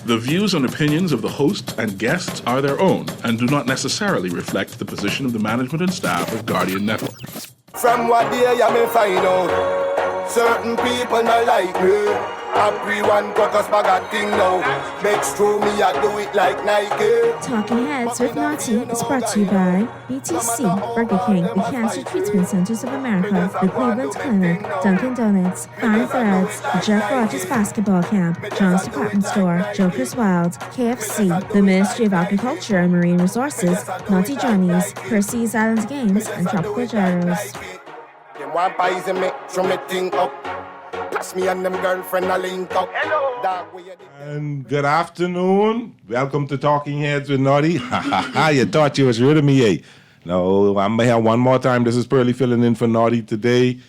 The views and opinions of the host and guests are their own and do not necessarily reflect the position of the management and staff of Guardian Network. From what day you may find out, certain people not like me. Everyone got us bag a thing now. Makes true me I do it like Nike. Talking Heads with Naughty is brought to you by BTC, Burger King, the Cancer Treatment Centers of America, the Cleveland Clinic, Dunkin' Donuts, Fine Threads, the Jeff Rogers Basketball Camp, John's Department Store, Joker's Wild, KFC, the Ministry of Agriculture and Marine Resources, Naughty Johnny's, Percy's Island Games, and Tropical Gyros. Them one pies and make from me thing up. Pass me and them girlfriend a link up. And good afternoon. Welcome to Talking Heads with Naughty. Ha ha ha, you thought you was rid of me, eh? No, I'm here one more time. This is Pearly filling in for Naughty today.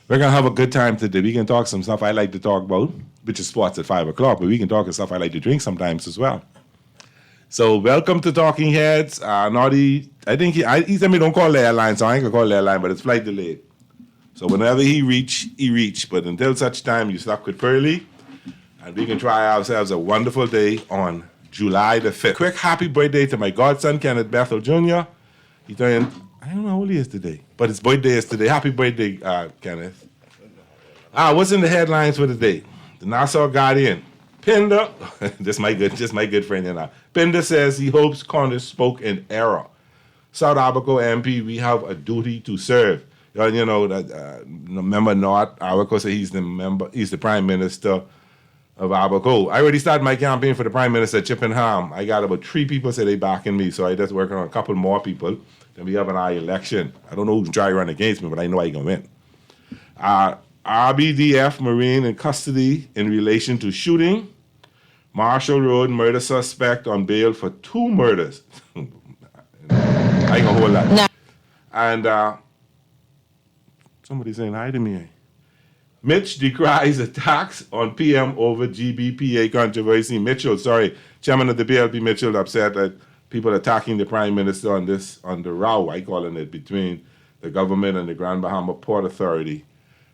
We're going to have a good time today. We can talk some stuff I like to talk about, which is sports at 5 o'clock, but we can talk stuff I like to drink sometimes as well. So welcome to Talking Heads. Naughty, I think he said me don't call the airline, so I ain't going to call the airline, but it's flight delayed. So whenever he reach. But until such time, you stuck with Pearly, and we can try ourselves a wonderful day on July the 5th. Quick happy birthday to my godson, Kenneth Bethel Jr. He turned, I don't know how old he is today, but his birthday is today. Happy birthday, Kenneth. What's in the headlines for today? The Nassau Guardian. Pinder, just my good friend, you know. Pinder says he hopes Congress spoke in error. South Abaco MP, we have a duty to serve. You know that member North Abaco said he's the prime minister of Abaco. I already started my campaign for the prime minister, Chippenham. I got about 3 people say they backing me, so I just working on a couple more people. Then we have an election. I don't know who can try to run against me, but I know I can win. RBDF Marine in custody in relation to shooting. Marshall Road murder suspect on bail for 2 murders. I ain't gonna hold that. No. And somebody saying hi to me. Mitch decries attacks on PM over GBPA controversy. Chairman of the BLP Mitchell upset that people attacking the Prime Minister on the row, I calling it, between the government and the Grand Bahama Port Authority.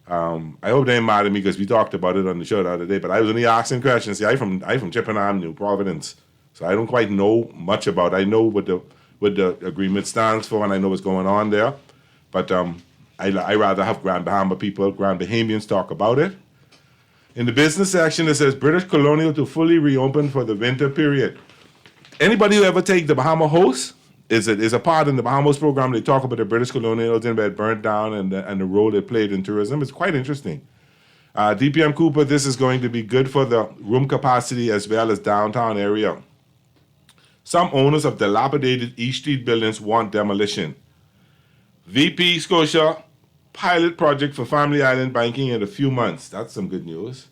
I hope they ain't mad at me because we talked about it on the show the other day, but I was only asking questions. See, I from Chippenham, New Providence, so I don't quite know much about it. I know what the agreement stands for, and I know what's going on there, but I rather have Grand Bahamians talk about it. In the business section, it says British Colonial to fully reopen for the winter period. Anybody who ever take the Bahama Host is a part in the Bahamas program. They talk about the British Colonials and it burnt down and the role they played in tourism. It's quite interesting. DPM Cooper, this is going to be good for the room capacity as well as downtown area. Some owners of dilapidated East Street buildings want demolition. VP Scotia, pilot project for Family Island banking in a few months. That's some good news.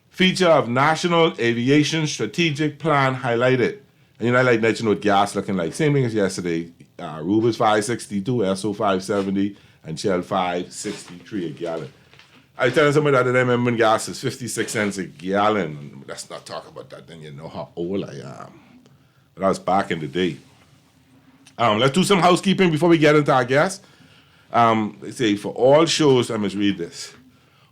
Feature of National Aviation Strategic Plan highlighted. And I like that, what gas looking like. Same thing as yesterday. Rubis 562, SO 570, and Shell 563 a gallon. I was telling somebody that I remember when gas is 56 cents a gallon. Let's not talk about that, then you know how old I am. But that was back in the day. Let's do some housekeeping before we get into our guests. They say for all shows, I must read this.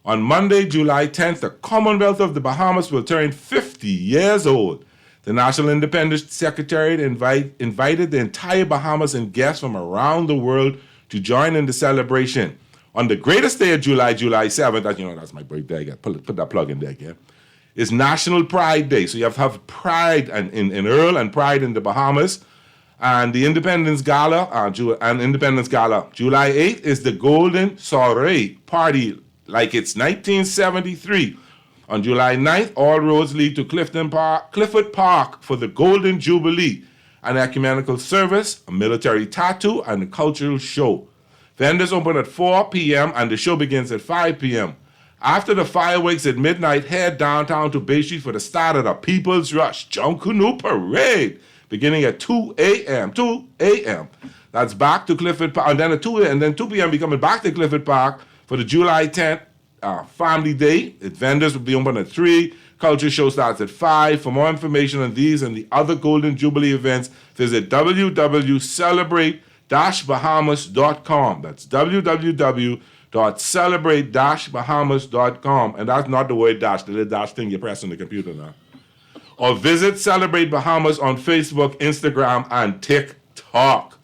On Monday, July 10th, the Commonwealth of the Bahamas will turn 50 years old. The National Independence Secretariat invited the entire Bahamas and guests from around the world to join in the celebration. On the greatest day of July 7th, that's my birthday, I got put that plug in there again, is National Pride Day. So you have to have pride in Earl and pride in the Bahamas. And the Independence Gala, July 8th, is the Golden Soiree Party like it's 1973. On July 9th, all roads lead to Clifford Park for the Golden Jubilee, an ecumenical service, a military tattoo, and a cultural show. Vendors open at 4 p.m. and the show begins at 5 p.m. After the fireworks at midnight, head downtown to Bay Street for the start of the People's Rush Junk Canoe Parade, beginning at 2 a.m. That's back to Clifford Park, and then 2 p.m. we coming back to Clifford Park for the July 10th Family Day. Vendors will be open at 3. Culture show starts at 5. For more information on these and the other Golden Jubilee events, visit www.celebrate-bahamas.com. That's www.celebrate-bahamas.com. And that's not the word dash, the little dash thing you press on the computer now. or visit Celebrate Bahamas on Facebook, Instagram, and TikTok.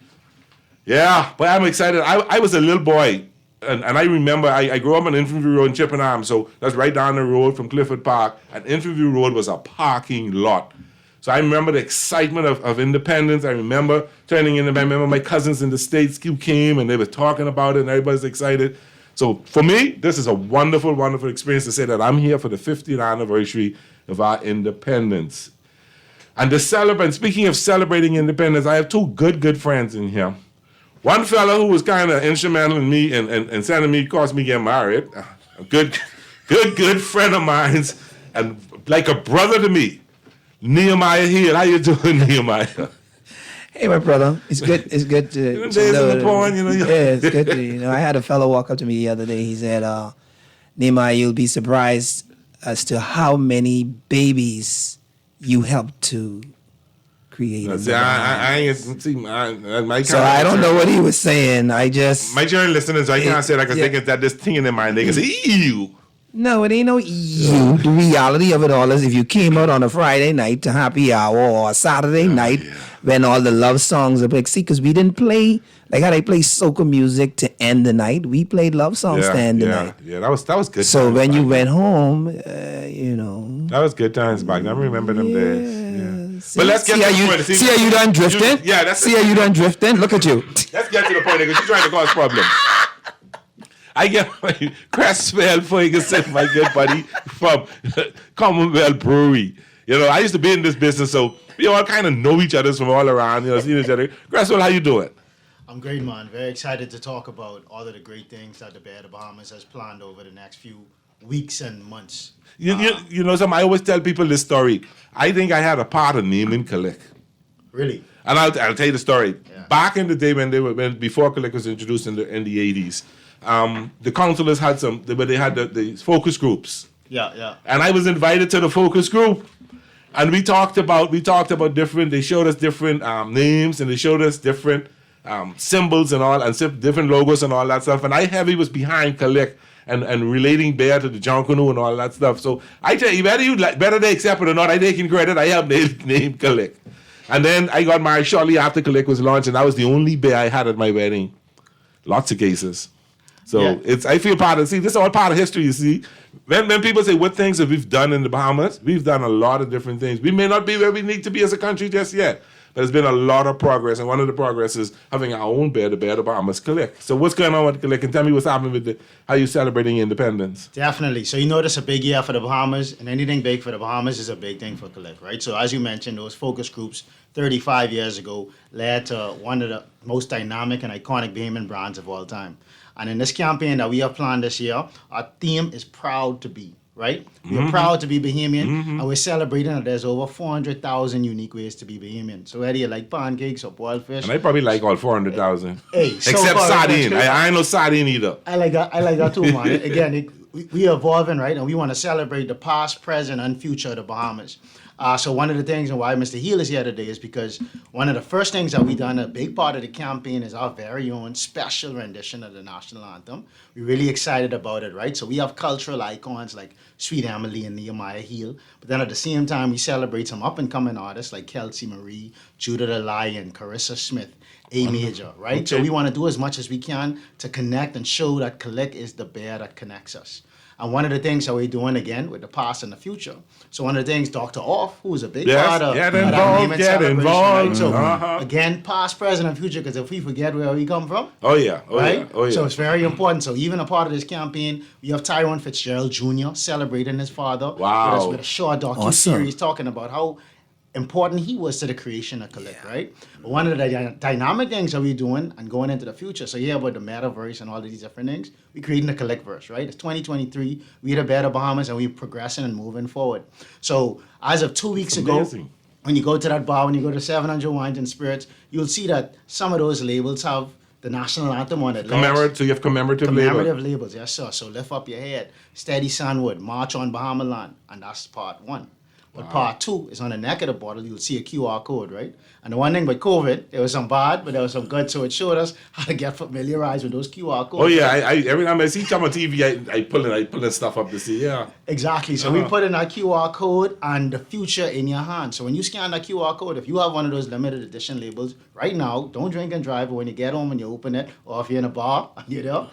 Yeah, but I'm excited. I was a little boy, and I remember I grew up on Infantry Road in Chippenham, so that's right down the road from Clifford Park, and Infantry Road was a parking lot. So I remember the excitement of independence. I remember turning in, I remember my cousins in the States who came and they were talking about it and everybody's excited. So for me, this is a wonderful, wonderful experience to say that I'm here for the 50th anniversary of our independence. And to celebrate, speaking of celebrating independence, I have two good friends in here. One fellow who was kind of instrumental in me and sending me, caused me to get married. A good friend of mine and like a brother to me. Nehemiah Hill. How you doing, Nehemiah? Hey, my brother. It's good. It's good to Days know in the porn, you know. Yeah, it's good to, I had a fellow walk up to me the other day. He said, Nehemiah, you'll be surprised as to how many babies you helped to create. See, I ain't see my So I don't know what he was saying. I just my journal listeners, I can't say that because they get that this thing in their mind. They can say, ew. No, it ain't no you. The reality of it all is if you came out on a Friday night to happy hour or a Saturday night when all the love songs are played. See, because we didn't play, like how they play soca music to end the night. We played love songs to end the night. Yeah, that was good. So times when you back went home, that was good times back. I remember them days. Yeah. See, But let's get to the point. See how you done drifting? See how you done drifting? Look at you. Let's get to the point because you're trying to cause problems. I get Cresswell Ferguson, my good buddy from Commonwealth Brewery. You know, I used to be in this business, so we all kind of know each other from all around, seeing each other. Cresswell, how you doing? I'm great, man. Very excited to talk about all of the great things that the Bay of the Bahamas has planned over the next few weeks and months. You know, I always tell people this story. I think I had a part of naming Kalik. Really? And I'll tell you the story. Yeah. Back in the day before Kalik was introduced in the 80s, the councillors had they had the focus groups. Yeah. And I was invited to the focus group. And we talked about different, they showed us different names and they showed us different symbols and all, and different logos and all that stuff. And I heavy was behind Kalik and relating Bear to the John Canoe and all that stuff. So I tell you, whether they accept it or not, I taking credit, I helped name Kalik. And then I got married shortly after Kalik was launched, and that was the only bear I had at my wedding. Lots of cases. So I feel part of, this is all part of history, you see. When people say what things that we've done in the Bahamas, we've done a lot of different things. We may not be where we need to be as a country just yet, but there's been a lot of progress, and one of the progress is having our own bear, the Bear of the Bahamas, Kalik. So what's going on with Kalik? And tell me what's happening with how you celebrating independence. Definitely. So you notice a big year for the Bahamas, and anything big for the Bahamas is a big thing for Kalik, right? So as you mentioned, those focus groups 35 years ago led to one of the most dynamic and iconic Bahamian brands of all time. And in this campaign that we have planned this year, our theme is proud to be, right? We're proud to be Bahamian, and we're celebrating that there's over 400,000 unique ways to be Bahamian. So whether you like pancakes or boiled fish. And I probably like all 400,000. Hey, except so far, sardine. I ain't no sardine either. I like that too, man. Again, we are evolving, right? And we want to celebrate the past, present, and future of the Bahamas. So one of the things and why Mr. Hill is here today is because one of the first things that we done, a big part of the campaign, is our very own special rendition of the national anthem. We're really excited about it, right? So we have cultural icons like Sweet Emily and Nehemiah Hill, but then at the same time, we celebrate some up-and-coming artists like Kelsey Marie, Judah the Lion, Carissa Smith, A Major, right? Okay. So we want to do as much as we can to connect and show that Kalik is the bear that connects us. And one of the things that we're doing again with the past and the future. So one of the things, Dr. Off, who is a big part of get that involved, name and get celebration, involved. right? So again, past, present, and future, because if we forget where we come from, Oh yeah, right? Oh yeah. So it's very important. So even a part of this campaign, we have Tyrone Fitzgerald Jr. celebrating his father Wow. with a short docu-series talking about how important he was to the creation of Kalik, right? But one of the dynamic things that we're doing and going into the future, so yeah, about the metaverse and all of these different things, we're creating the Kalikverse, right? It's 2023, we're the Bear of Bahamas, and we're progressing and moving forward. So as of 2 weeks ago, amazing. when you go to that bar, when you go to 700 Wines and Spirits, you'll see that some of those labels have the national anthem on it. So you have commemorative label. Commemorative labels, yes, sir. So lift up your head, steady sunward, march on Bahama land, and that's part one. But part 2 is on the neck of the bottle. You'll see a QR code, right? And the one thing with COVID, there was some bad, but there was some good. So it showed us how to get familiarized with those QR codes. Oh yeah, I every time I see some on TV, I pull stuff up to see. Yeah. Exactly. So we put in that QR code and the future in your hand. So when you scan that QR code, if you have one of those limited edition labels right now, don't drink and drive. But when you get home and you open it, or if you're in a bar and you're there,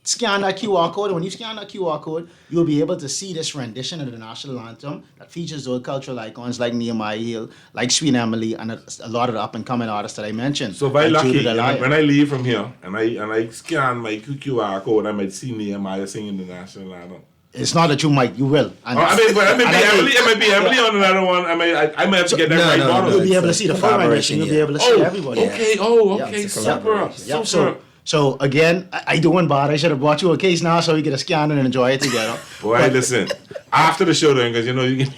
scan that QR code. And when you scan that QR code, you'll be able to see this rendition of the national anthem that features those cultural icons like Nehemiah Hill, like Sweet Emily, and a lot of the up and coming artists that I mentioned. So very Like lucky. Judy Deliah. When I leave from here and I scan my QR code, I might see Nehemiah singing the national anthem. It's not that you might, you will. And I mean, but and I think- it might be Emily on another one. I might have to get that No, right no, bottle. You'll be It's able a to see the full collaboration, rendition. You'll be yeah. able to see everybody. Okay. Yeah, it's a Super. collaboration. Yep. Super. So again, I doing bad. I should have brought you a case now so we could scan and enjoy it together. Boy, listen. After the show, then, because you know you can.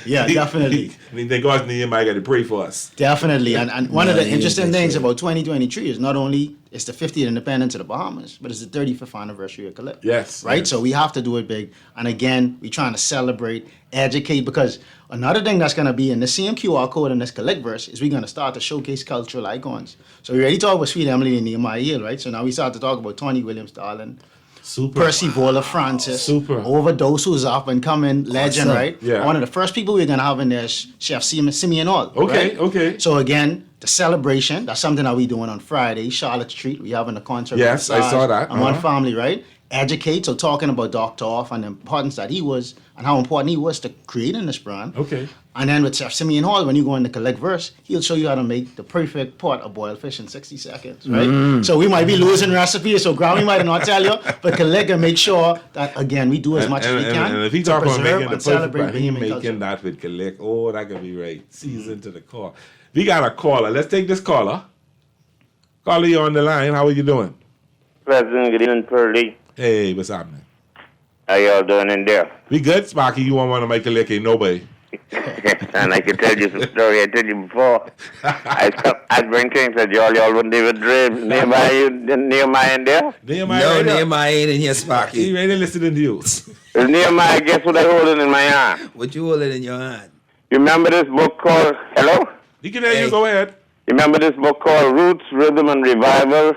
Yeah, definitely. Then God's Nehemiah got to pray for us. Definitely. And one of Yeah, the yeah, interesting that's things right. about 2023 is not only it's the 50th independence of the Bahamas, but it's the 35th anniversary of Calip. Yes, Right? yes. So we have to do it big. And again, we're trying to celebrate, educate, because another thing that's going to be in the same QR code in this Collect verse is we're going to start to showcase cultural icons. So we already talked about Sweet Emily and Nehemiah Hill, right? So now we start to talk about Tony Williams Darling, Super. Percy Vola Francis, Super. Overdose, who's up and coming legend, Awesome. right? Yeah. One of the first people we're gonna have in there is Chef Simeon Hall. Okay, right? okay. So again, the celebration, that's something that we doing on Friday, Charlotte Street. We having a concert. Yes, I massage saw that. And One Uh-huh. Family, right? Educate, so talking about Dr. Off and the importance that he was and how important he was to creating this brand. Okay. And then with Chef Simeon Hall, when you go in the Collect verse, he'll show you how to make the perfect pot of boiled fish in 60 seconds, right? So we might be losing recipes, so Grammy might not tell you, but Collect and make sure that, again, we do as much as we can And if he to talk about preserve making the and perfect, celebrate brand, he Bahamian making culture. that with Collect. Oh, that could be right. Season to the core. We got a caller. Let's take this caller. Caller, you on the line. How are you doing? President, good evening, Pearly. Hey, what's happening? How y'all doing in there? We good, Sparky? You want to make a lick? Ain't nobody. And I can tell you some story I told you before. I bring things that y'all wouldn't even dream. Nehemiah in there? Nehemiah, No, right there. Nehemiah ain't in here, He Sparky. ready to listen to you. Is Nehemiah, guess what I holding in my hand? What you holding in your hand? You remember this book called, hello? He can hear you. Hey. Go ahead. You remember this book called Roots, Rhythm, and Revival?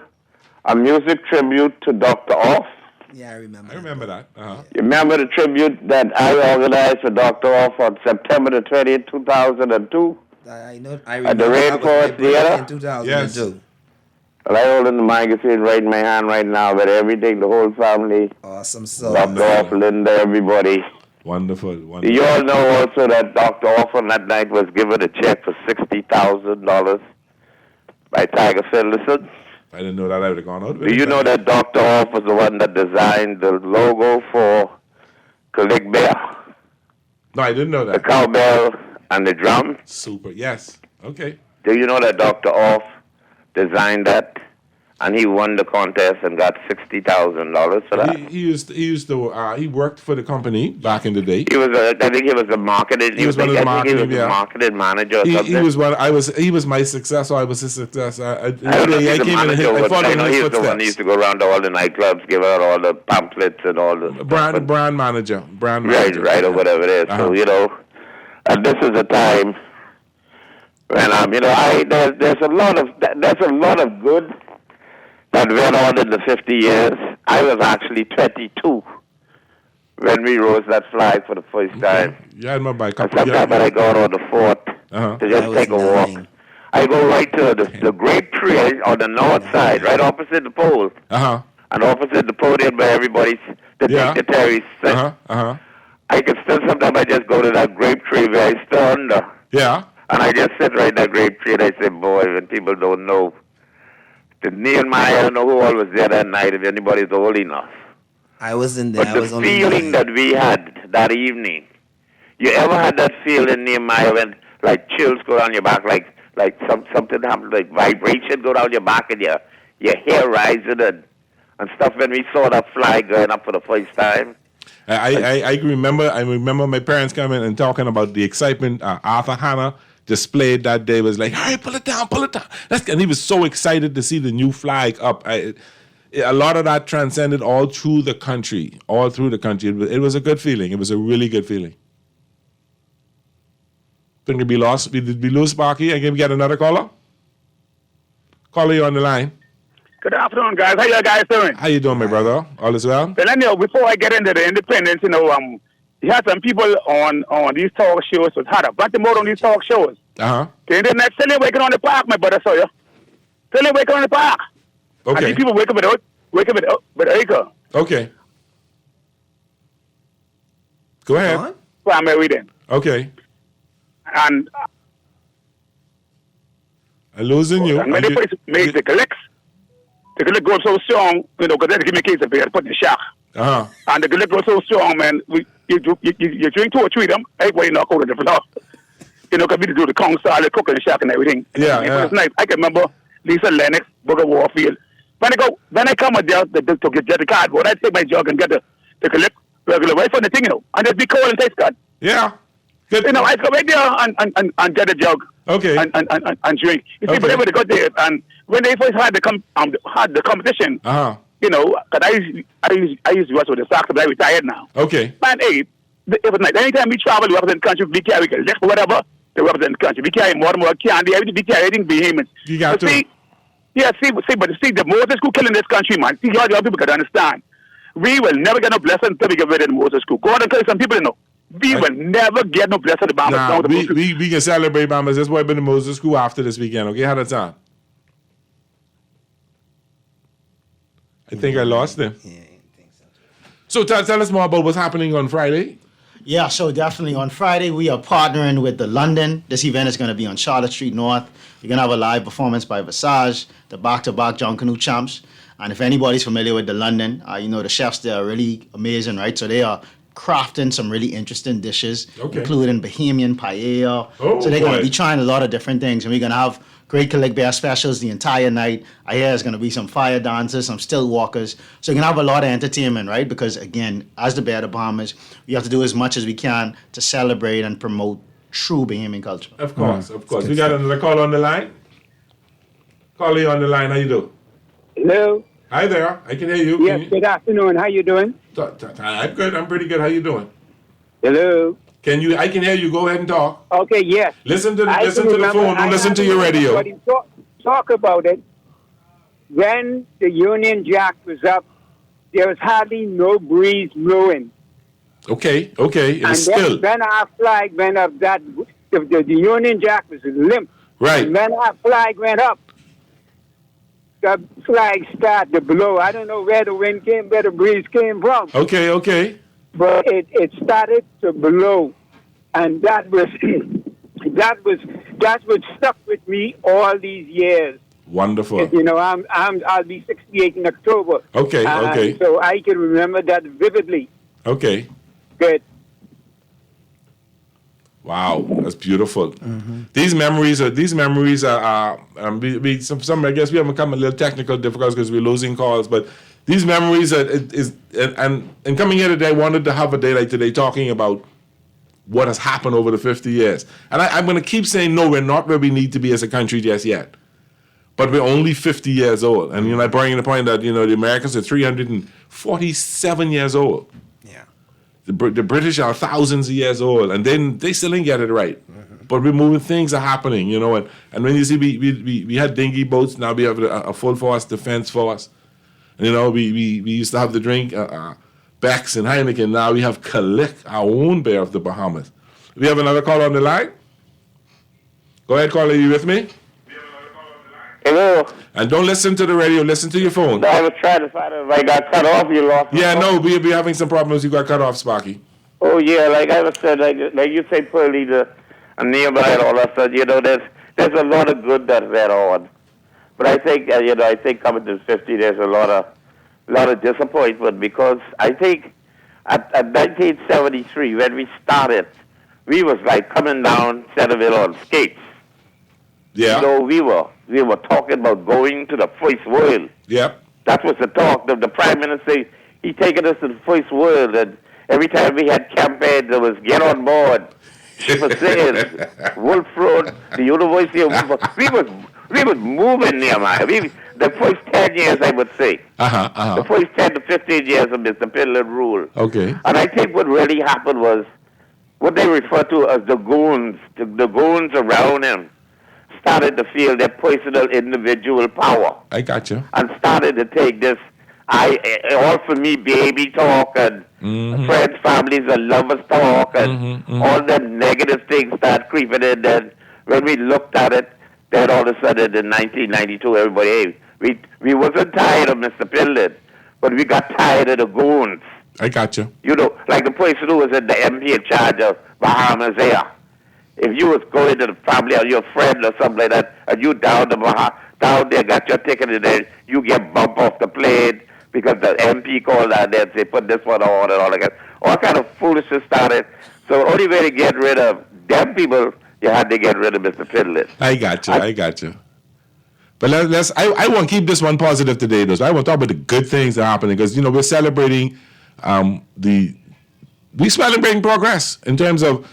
A music tribute to Dr. Off? Yeah, I remember. I remember that. Uh-huh. You remember the tribute that I organized for Dr. Off on September the 20th, 2002? I know. I At the remember Red that was Forest my birthday Theater? in 2002. Well, I hold in the magazine right in my hand right now, but everything, the whole family, Awesome song. Dr. Off, Linda, everybody. Wonderful. Do Wonderful. you all know also that Dr. Off on that night was given a check for $60,000 by Tiger Finlayson? I didn't know that I would have gone out with Do you it, know but- that Dr. Off was the one that designed the logo for Collect Bear, No, I didn't know the that. cowbell, and the drum? Super. Yes. Okay. Do you know that Dr. Off designed that? And he won the contest and got $60,000 for that. He worked for the company back in the day. He was I think he was a marketing. He was one of the I think he was marketing, yeah. a marketing manager or He something. was one. He was my successor. I was his successor. I don't know if I he's the came in. manager, I but followed I in know his he's the one who used to footsteps. go around to all the nightclubs, give out all the pamphlets and all the Brand manager. right, or whatever it is. Uh-huh. So and this is a time when there's a lot of good that went on in the 50 years. I was actually 22 when we rose that flag for the first time. Yeah, I remember. And sometimes when I go out on the fort Uh-huh. to just I was take a walk, 9. I go right to the grape tree on the north side, right opposite the pole, Uh-huh. and opposite the podium where everybody's the Yeah. dignitaries sit. Uh-huh. Uh-huh. I can still sometimes I just go to that grape tree where I still under, Yeah. and I just sit right in that grape tree and I say, boy, when people don't know, the Nehemiah, I don't know who all was there that night, if anybody's old enough. I was in there. But I was the only feeling 9. that we had that evening, you ever had that feeling, Nehemiah, when like chills go down your back, like something happened, like vibration go down your back and your hair rising and stuff when we saw that flag going up for the first time? I remember. I remember my parents coming and talking about the excitement Arthur Hanna displayed that day. Was like, "Hurry, pull it down, pull it down!" And he was so excited to see the new flag up. A lot of that transcended all through the country. It was a good feeling. It was a really good feeling. think we lost. Did we lose Sparky? And can we get another caller? Caller, you on the line. Good afternoon, guys. How you guys doing? How you doing, my brother? All is well? Well, anyhow, before I get into the independence, you had some people on these talk shows was had a bunch of more on these talk shows. Uh-huh. The internet still ain't waking on the park, my brother, so you. Still ain't waking on the park. And Okay. these people wake up with acre. Okay. Go ahead. Primary then. Okay. And I'm losing you. when they make the collects goes so strong, because they give me a case of beer, put in the shock. Uh-huh. And the collect goes so strong, man, you drink 2 or 3 of them, everybody knock over the floor. Because we do the Kong style, the cooking shack and everything. Yeah, It yeah. was nice. I can remember Lisa Lennox, Booker Warfield. When I come there to get the cardboard, I take my jug and get the collect regular right from the thing, and just be cold and taste good. Yeah. Good. I go right there and get a jug. Okay. And drink. You see, Okay. but everybody got there, and when they first had the competition, Uh-huh. because I used to watch with the Sox, but I retired now. Okay. Man, hey, it was nice. Anytime we travel, we represent the country, we carry liquor, whatever, they represent the country. We carry more candy, everything, we carry everything vehement. You got But to. see, the Moses School killing this country, man. See, all the other people can understand. We will never get no blessing until we get rid of the Moses School. Go on and tell some people, we will never get no blessing of the Bahamas. Nah, we can celebrate Bahamas. That's why I've been to Moses School after this weekend. Okay, how that sound? I think I lost him. So tell us more about what's happening on Friday. Yeah, so definitely on Friday we are partnering with the London. This event is going to be on Charlotte Street North. You're going to have a live performance by Visage, the back-to-back John Canoe champs. And if anybody's familiar with the London, the chefs there are really amazing, right? So they are crafting some really interesting dishes, Okay. including Bahamian paella. Oh, so they're going boy. to be trying a lot of different things, and we're going to have great Calic Bear specials the entire night. I hear there's going to be some fire dancers, some still walkers. So you're going to have a lot of entertainment, right? Because again, as the Bear of the Bahamas, we have to do as much as we can to celebrate and promote true Bahamian culture. Of course, of course. We got another call on the line. Caller, you on the line. How you do? Hello. Hi there. I can hear you. Yes, good afternoon. How you doing? I'm good. I'm pretty good. How you doing? Hello. I can hear you. Go ahead and talk. Okay, yes. Listen to the I can remember- phone. Don't I listen to can your remember radio. what he talk about it. When the Union Jack was up, there was hardly no breeze blowing. Okay. It's And still. then when our flag went up, the Union Jack was limp. Right. And when our flag went up, the flag started to blow. I don't know where the breeze came from. Okay. But it started to blow, and that was that's what stuck with me all these years. Wonderful. I'll be 68 in October. Okay. So I can remember that vividly. Okay. Good. Wow, that's beautiful. These memories are some I guess we haven't come a little technical difficulties because we're losing calls, but these memories and coming here today, I wanted to have a day like today talking about what has happened over the 50 years. And I'm going to keep saying, no, we're not where we need to be as a country just yet. But we're only 50 years old. And, I bring in the point that, the Americans are 347 years old. Yeah. The British are thousands of years old, and then they still ain't get it right. But we're moving, things are happening, and when you see we had dinghy boats, now we have a full force defense force. We used to have the drink Beck's and Heineken. Now we have Calic, our own Bear of the Bahamas. We have another call on the line. Go ahead, caller. Are you with me? Hello. And don't listen to the radio. Listen to your phone. I was trying to find out if I got cut off. You lost. Yeah, no, we're having some problems. You got cut off, Sparky. Oh yeah, like I was said, like you say, Pearly, and nearby and all that stuff. There's a lot of good that went on, but I think I think coming to 50, there's a lot of disappointment because I think at 1973 when we started, we was like coming down Centerville on skates. Yeah. So we were talking about going to the first world. Yep. That was the talk. The Prime Minister, he taken us to the first world, and every time we had campaign, there was get on board, ship of sails, Wolf Road, the University of we was moving there, man. The first 10 years, I would say. The first 10 to 15 years of Mr. Finland rule. Okay. And I think what really happened was what they refer to as the goons, the goons around him, started to feel their personal individual power. I got you. And started to take this, all for me, baby talk and friends, families, and lovers talk and all the negative things start creeping in. Then when we looked at it, then all of a sudden in 1992, everybody, hey, we wasn't tired of Mr. Pindlin, but we got tired of the goons. I got you. You know, like the person who was in the MP in charge of Bahamas Air. If you was going to the family or your friend or something like that, and you down there, got your ticket in there, you get bumped off the plane because the MP called out there and say, put this one on and all that. All kind of foolishness started. So the only way to get rid of them people, you had to get rid of Mr. Pindlin. I got you. But I want to keep this one positive today, though. So I want to talk about the good things that are happening because, you know, we're celebrating progress in terms of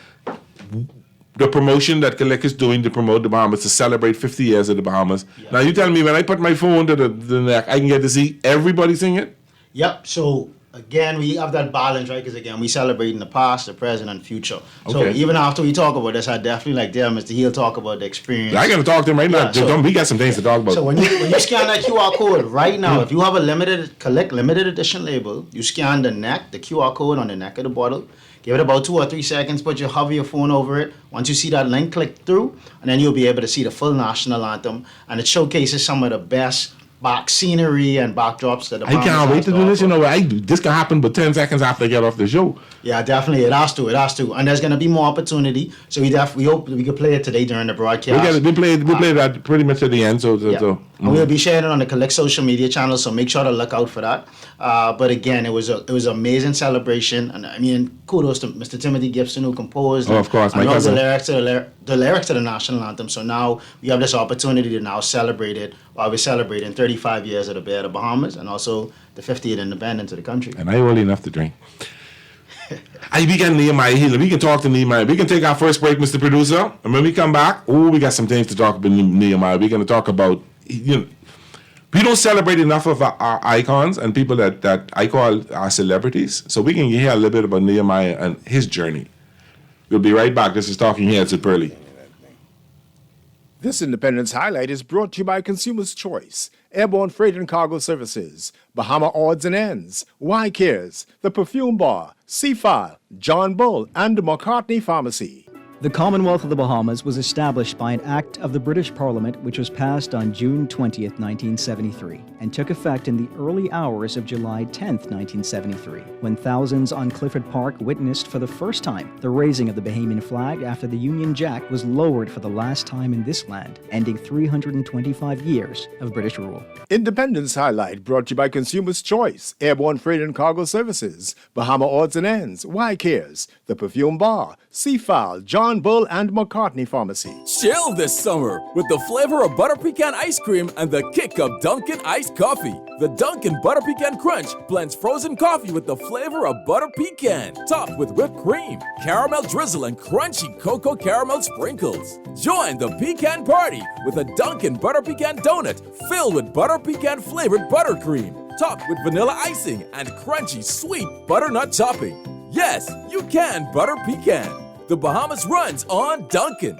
the promotion that Kalik is doing to promote the Bahamas, to celebrate 50 years of the Bahamas. Yeah. Now, you tell me, when I put my phone to the neck, I can get to see everybody sing it? Yep. So, again, we have that balance, right? Because, again, we celebrate in the past, the present, and future. So, even after we talk about this, I definitely like Mr. Heal talk about the experience. I got to talk to him right now. So, we got some things to talk about. So, when you scan that QR code right now, if you have a limited edition label, you scan the QR code on the neck of the bottle, give it about 2 or 3 seconds, but you hover your phone over it. Once you see that link, click through, and then you'll be able to see the full national anthem. And it showcases some of the best back scenery and backdrops that the I can't wait to do this. You know, this can happen but 10 seconds after I get off the show. Yeah, definitely. It has to. And there's going to be more opportunity. So we hope we can play it today during the broadcast. We play that pretty much at the end. And we'll be sharing it on the Collect social media channel, so make sure to look out for that. But again, it was an amazing celebration. And I mean, kudos to Mr. Timothy Gibson, who composed of course, and wrote the lyrics to the national anthem. So now we have this opportunity to now celebrate it while we're celebrating 35 years of the Bay of the Bahamas and also the 50th independence of the country. And I old enough to drink. We got Nehemiah Healer. We can talk to Nehemiah. We can take our first break, Mr. Producer. And when we come back, we got some things to talk about Nehemiah. We're going to talk about, you know, we don't celebrate enough of our icons and people that I call our celebrities. So we can hear a little bit about Nehemiah and his journey. We'll be right back. This is Talking Heads with Pearlie. This Independence Highlight is brought to you by Consumers Choice, Airborne Freight and Cargo Services, Bahama Odds and Ends, Y Cares, The Perfume Bar, C-File, John Bull, and McCartney Pharmacy. The Commonwealth of the Bahamas was established by an act of the British Parliament which was passed on June 20th, 1973, and took effect in the early hours of July 10th, 1973, when thousands on Clifford Park witnessed for the first time the raising of the Bahamian flag after the Union Jack was lowered for the last time in this land, ending 325 years of British rule. Independence Highlight brought to you by Consumers Choice, Airborne Freight and Cargo Services, Bahama Odds and Ends, Y Cares, The Perfume Bar, C-File, John Bull, and McCartney Pharmacy. Chill this summer with the flavor of butter pecan ice cream and the kick of Dunkin' iced coffee. The Dunkin' Butter Pecan Crunch blends frozen coffee with the flavor of butter pecan, topped with whipped cream, caramel drizzle, and crunchy cocoa caramel sprinkles. Join the pecan party with a Dunkin' Butter Pecan donut filled with butter pecan flavored buttercream, topped with vanilla icing and crunchy sweet butternut topping. Yes, you can butter pecan. The Bahamas runs on Dunkin'.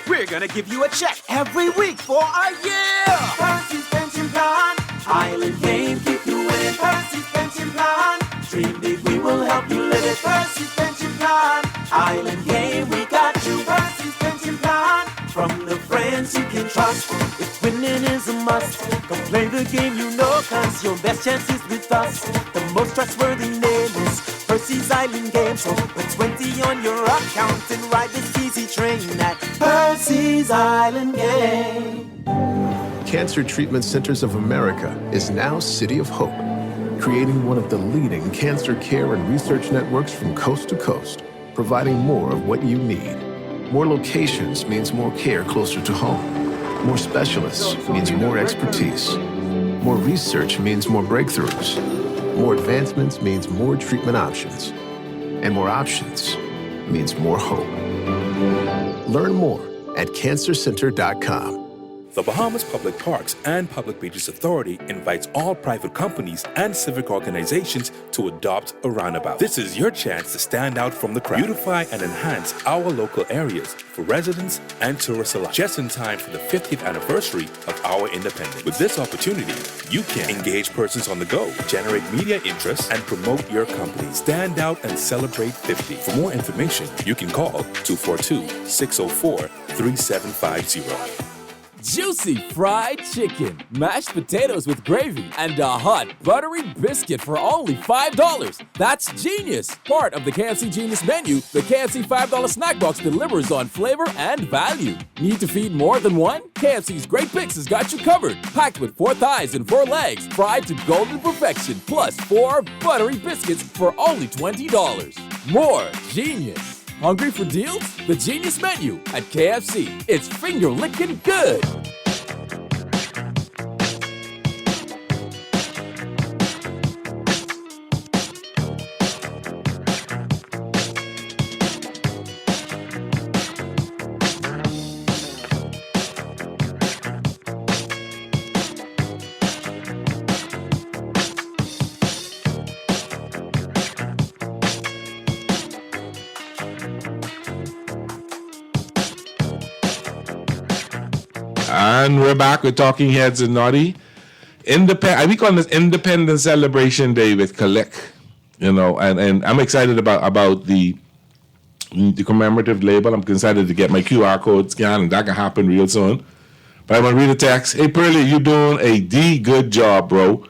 We're gonna give you a check every week for a year. Percy's Pension Plan. Island game, keep you in. Percy's Pension Plan. Dream big, we will help you live it. Percy's Pension Plan. Island game, we got you. Percy's Pension Plan. From the friends you can trust. If winning is a must, come play the game you know, cause your best chance is with us. The most trustworthy name is Percy's Island Game. So put 20 on your account and ride this easy train at Percy's Island Game. Cancer Treatment Centers of America is now City of Hope, creating one of the leading cancer care and research networks from coast to coast, providing more of what you need. More locations means more care closer to home. More specialists means more expertise. More research means more breakthroughs. More advancements means more treatment options. And more options means more hope. Learn more at cancercenter.com. The Bahamas Public Parks and Public Beaches Authority invites all private companies and civic organizations to adopt a roundabout. This is your chance to stand out from the crowd, beautify and enhance our local areas for residents and tourists alike, just in time for the 50th anniversary of our independence. With this opportunity, you can engage persons on the go, generate media interest, and promote your company. Stand out and celebrate 50. For more information, you can call 242-604-3750. Juicy fried chicken, mashed potatoes with gravy, and a hot buttery biscuit for only $5. That's genius! Part of the KFC Genius menu, the KFC $5 snack box delivers on flavor and value. Need to feed more than one? KFC's Great Picks has got you covered. Packed with 4 thighs and 4 legs, fried to golden perfection, plus 4 buttery biscuits for only $20. More genius! Hungry for deals? The Genius Menu at KFC. It's finger-licking good. And we're back with Talking Heads and Naughty. We call this Independence Celebration Day with Collect, and I'm excited about the commemorative label. I'm excited to get my QR code scanned, and that can happen real soon. But I want to read a text. Hey, Pearly, you doing a good job, bro.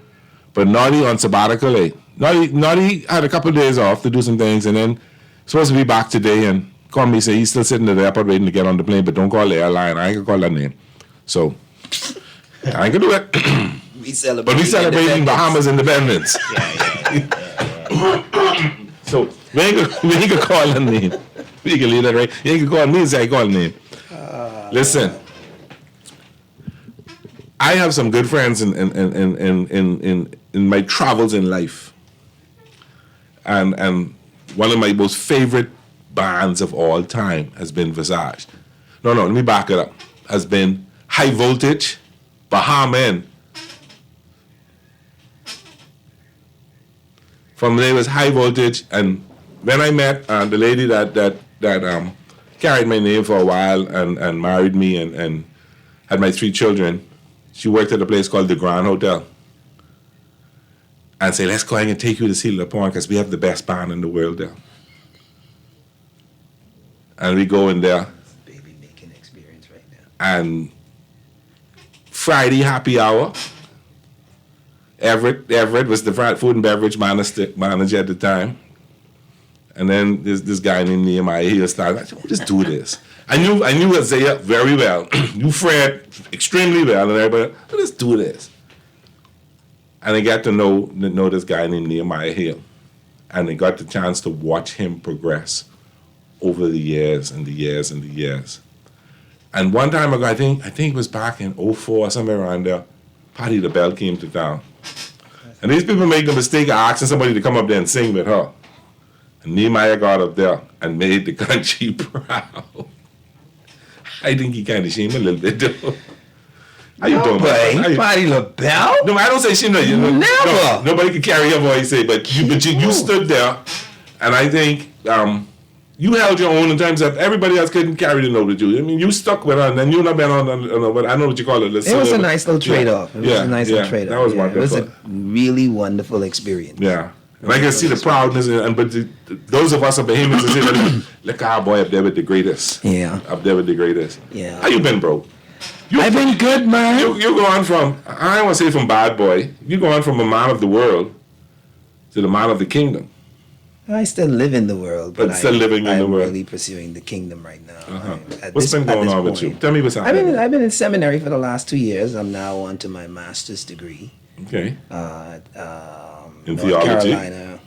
But Naughty on sabbatical, eh? Naughty had a couple of days off to do some things, and then supposed to be back today, and called me, say he's still sitting at the airport waiting to get on the plane, but don't call the airline. I ain't gonna call that name. So, I ain't gonna do it. We celebrate. But we celebrating Bahamas independence. So, we ain't gonna call that name. We can leave that right. You ain't gonna call me and say I call the name. Listen, I have some good friends in my travels in life. And one of my most favorite bands of all time has been Visage. No, let me back it up. Has been High Voltage, Bahamian. From the name was High Voltage, and when I met the lady that carried my name for a while and married me and had my 3 children, she worked at a place called the Grand Hotel. And say, let's go ahead and take you to Seal Point because we have the best band in the world there. And we go in there. Baby making experience right now. And Friday happy hour. Everett was the food and beverage manager at the time. And then this guy named Nehemiah, he started, I said, let's do this. I knew Isaiah very well. Knew Fred extremely well. And everybody, let's do this. And I got to know this guy named Nehemiah Hill. And I got the chance to watch him progress over the years and the years and the years. And one time ago, I think it was back in 2004, somewhere around there, Patti LaBelle came to town. And these people made the mistake of asking somebody to come up there and sing with her. And Nehemiah got up there and made the country proud. I think he kind of shamed a little bit, though. How you doing, man? Patti LaBelle? No, I don't say she no. Never. No, nobody can carry her voice, but you stood there, and I think you held your own in terms of everybody else couldn't carry the note with you. I mean, you stuck with her, and then you've not been on but I know what you call it. It was a nice little trade-off. It was a nice little trade-off. That was wonderful. It was a really wonderful experience. Yeah. And I can see the proudness, but those of us are Bahamians, say, look our boy up there with the greatest. Yeah. Up there with the greatest. Yeah. How you been, bro? I've been good, man. You're going from, I don't want to say from bad boy, you're going from a man of the world to the man of the kingdom. I still live in the world, but still living in the world. I'm really pursuing the kingdom right now. Uh-huh. What's been going on with you? Tell me what's happening. I've been in seminary for the last 2 years. I'm now on to my master's degree. Okay. In North theology? Carolina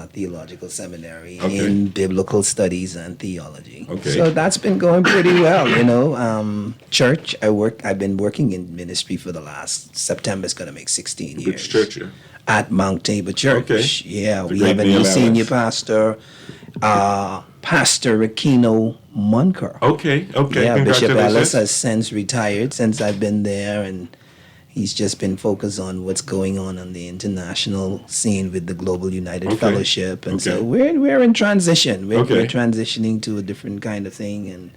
Theological Seminary in Biblical Studies and Theology. Okay. So that's been going pretty well, you know. Church, I've been working in ministry for the last, September's going to make 16 years. Which church here? At Mount Tabor Church. Okay. Yeah, The we great have a new BMLS. senior pastor, Pastor Aquino Munker. Okay. Yeah, Bishop Congratulations. Ellis has since retired since I've been there, and he's just been focused on what's going on the international scene with the Global United Fellowship, and so we're in transition. We're transitioning to a different kind of thing, and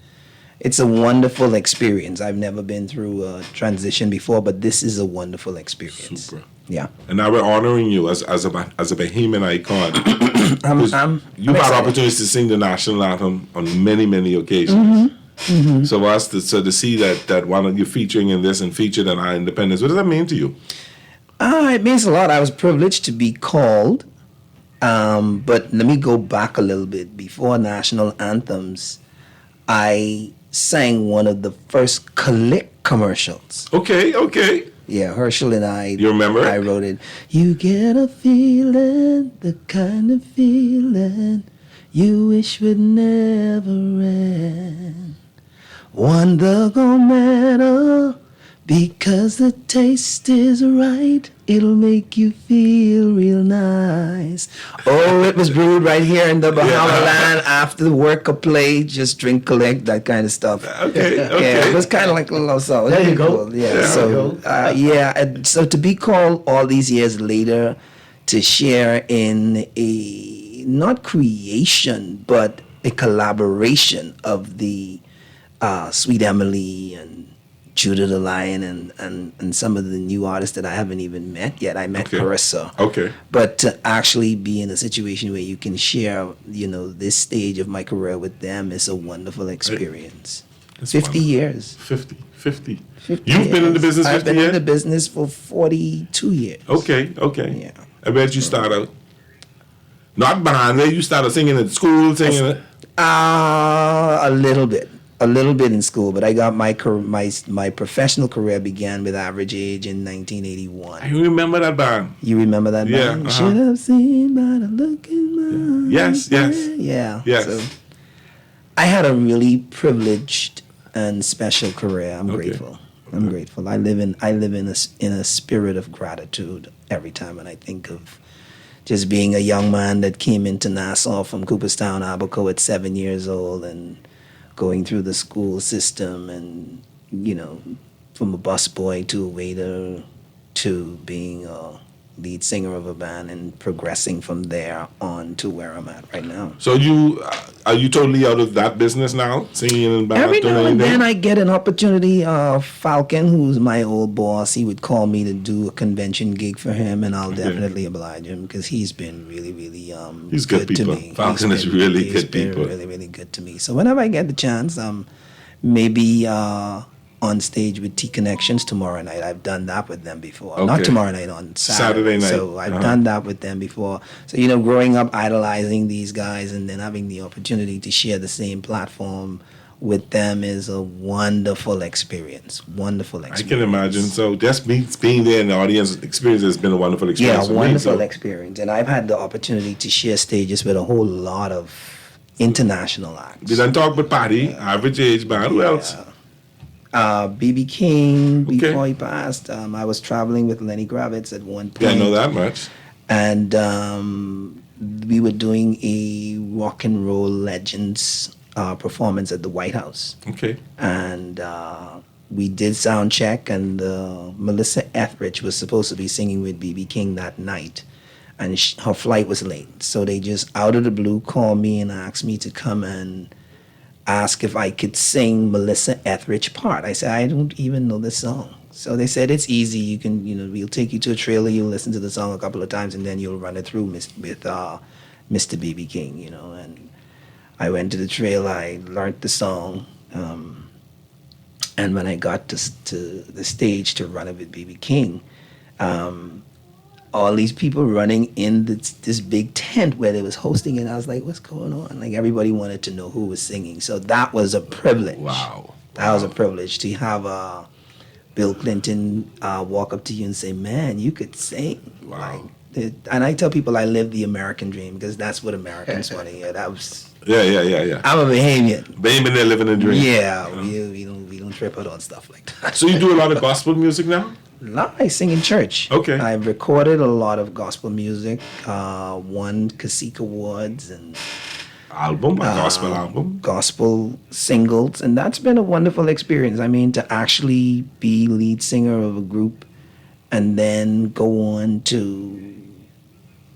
it's a wonderful experience. I've never been through a transition before, but this is a wonderful experience. Super. Yeah. And now we're honoring you as a Bahamian icon. You've had opportunities to sing the national anthem on many occasions. So for us to see that one of you featuring in this and featured in our independence, what does that mean to you? It means a lot. I was privileged to be called, but let me go back a little bit. Before national anthems, I sang one of the first Click commercials. Okay. Yeah, Herschel and I. You remember? I wrote it. You get a feeling, the kind of feeling you wish would never end. Wonder gon' matter because the taste is right. It'll make you feel real nice. Oh, it was brewed right here in the Bahama land after the work or play. Just drink, collect, that kind of stuff. Okay. Yeah, it was kind of like a little song. There you go. Cool. Yeah. And so to be called all these years later to share in a not creation but a collaboration of the Sweet Emily and Judah the Lion and some of the new artists that I haven't even met yet. I met Carissa. Okay. But to actually be in a situation where you can share, this stage of my career with them is a wonderful experience. 50 years. 50. You've been in the business 50 years? I've been in the business for 42 years. Okay. Yeah. I bet you start out. Not band, where you started singing at school, singing A little bit in school, but I got my professional career began with Average Age in 1981. I remember that band. You remember that band? Yeah. Should have seen by the look in my Yes. Yeah. Yes. So I had a really privileged and special career. I'm grateful. I'm grateful. I live in a spirit of gratitude every time when I think of just being a young man that came into Nassau from Cooperstown, Abaco at 7 years old and going through the school system and, from a busboy to a waiter to being a lead singer of a band and progressing from there on to where I'm at right now. So are you totally out of that business now, singing in bands? Every now and then I get an opportunity. Falcon, who's my old boss, he would call me to do a convention gig for him, and I'll definitely oblige him because he's been really, really he's good people. to me. Falcon is really good people. He's been really, really good to me. So whenever I get the chance, maybe on stage with T Connections tomorrow night. I've done that with them before. Okay. Not tomorrow night, on Saturday night. So I've done that with them before. So, growing up idolizing these guys and then having the opportunity to share the same platform with them is a wonderful experience. Wonderful experience. I can imagine. So just being there in the audience experience has been a wonderful experience. Yeah, wonderful experience. And I've had the opportunity to share stages with a whole lot of international acts. We done talk with Patty, Average Age Band. Who else? B.B. King, before he passed. I was traveling with Lenny Kravitz at one point. Yeah, I know that much. And we were doing a rock and roll legends performance at the White House. Okay. And we did sound check, and Melissa Etheridge was supposed to be singing with B.B. King that night. And her flight was late. So they just, out of the blue, called me and asked me to come and ask if I could sing Melissa Etheridge's part. I said, I don't even know the song. So they said, it's easy. You can, we'll take you to a trailer. You'll listen to the song a couple of times, and then you'll run it through with Mr. B.B. King, And I went to the trailer. I learned the song. And when I got to the stage to run it with B.B. King, all these people running in this big tent where they was hosting it. I was like, what's going on? Like, everybody wanted to know who was singing. So that was a privilege. Wow. That was a privilege to have Bill Clinton walk up to you and say, man, you could sing. Wow. And I tell people I live the American dream because that's what Americans want to hear. That was... Yeah. I'm a Bahamian. Bahamian, they're living a dream. Yeah, we don't trip out on stuff like that. So you do a lot of gospel music now? No, I sing in church. Okay. I've recorded a lot of gospel music, won Cacique Awards, and album, a gospel album, gospel singles, and that's been a wonderful experience. I mean, to actually be lead singer of a group and then go on to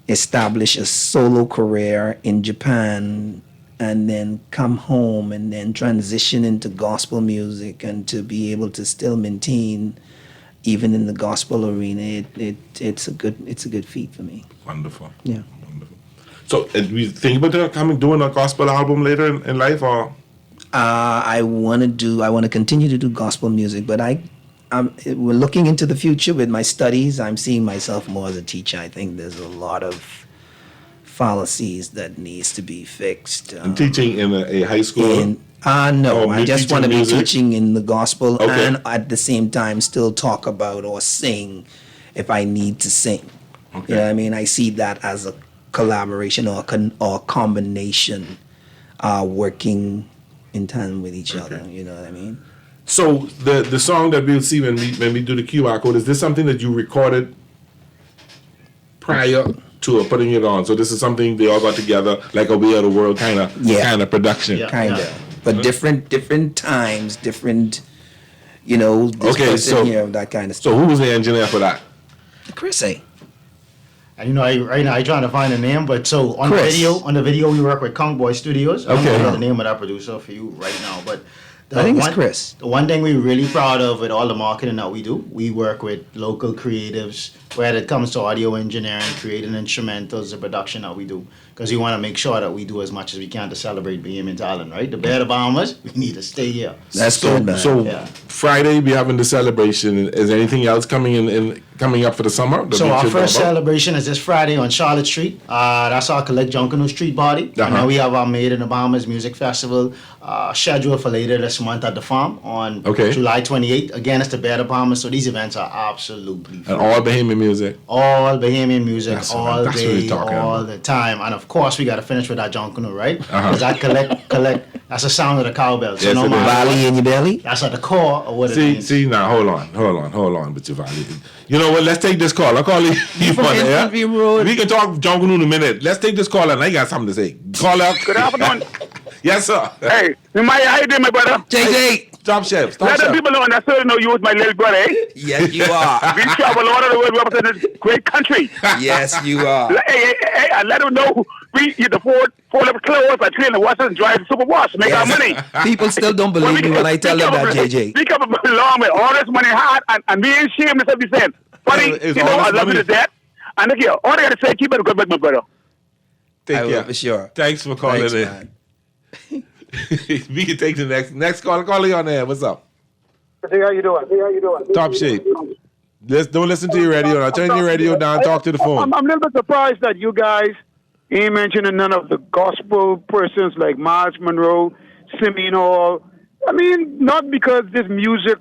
establish a solo career in Japan and then come home and then transition into gospel music and to be able to still maintain even in the gospel arena, it's a good feat for me. Wonderful. Yeah. Wonderful. So, we think about doing a gospel album later in life, or? I want to continue to do gospel music, but we're looking into the future with my studies. I'm seeing myself more as a teacher. I think there's a lot of fallacies that needs to be fixed. And teaching in a high school? No, Or I just want to be music? teaching in the gospel Okay. and at the same time still talk about or sing if I need to sing. You know what I mean? I see that as a collaboration or a combination working in tandem with each other. You know what I mean? So the song that we'll see when we do the QR code, is this something that you recorded prior to putting it on? So this is something they all got together, like a We Are the World kind of production. Kind of. But different times, different, this person here, that kind of stuff. So who was the engineer for that? Chris A. And right now I'm trying to find a name, but so on Chris. the video we work with Kong Boy Studios. I don't Okay. know the name of that producer for you right now, but I think it's Chris. The one thing we're really proud of with all the marketing that we do, we work with local creatives, whether it comes to audio engineering, creating instrumentals, the production that we do. Because we want to make sure that we do as much as we can to celebrate Bahamian talent, right? The Bear the Bahamas, we need to stay here. That's good, man. So Yeah. Friday we having the celebration. Is there anything else coming up for the summer? that So we our should know first about? celebration is this Friday on Charlotte Street. That's our Collect Junkanoo Street Party. And then we have our Made in the Bahamas Music Festival scheduled for later this month at the farm on July 28th. Again, it's the Bear the Bahamas, so these events are absolutely free. And all Bahamian music. All Bahamian music, That's all what day, we're talking all about. the time. And of course, we got to finish with that Junkanoo, right? Because that collect, that's the sound of the cowbell. So Yes, no it is. matter Valley what, in your belly? that's at the core of what it means. See now, hold on, but Javali. You know what? Let's take this call. I'll call you from on there. Infantry Road. We can talk Junkanoo in a minute. Let's take this call, and I got something to say. Call up. Good afternoon. Yes, sir. Hey, how you doing, my brother? JJ. Top chef. Let the people know, and I certainly know you was my little brother, eh? Yes, you are. We travel all over the world representing this great country. Yes, you are. Hey, I let them know we get the four level clothes, I clean the washers and drive the super wash, make our money. People still don't believe me when I tell them that, JJ. We come along with all this money hard, and we ain't shameless of the saying. Buddy, It's you know, all I this love you money. to death. And look here, all I got to say, keep it good, my brother. Take I care. will, for sure. Thanks for calling Thanks, in. man. We can take the next call. Call you on there. What's up? Hey, how you doing? Top shape. Don't listen to your radio now. Turn your radio down. Talk to the phone. I'm a little bit surprised that you guys ain't mentioning none of the gospel persons like Miles Monroe, Simeon Hall. I mean, not because this music,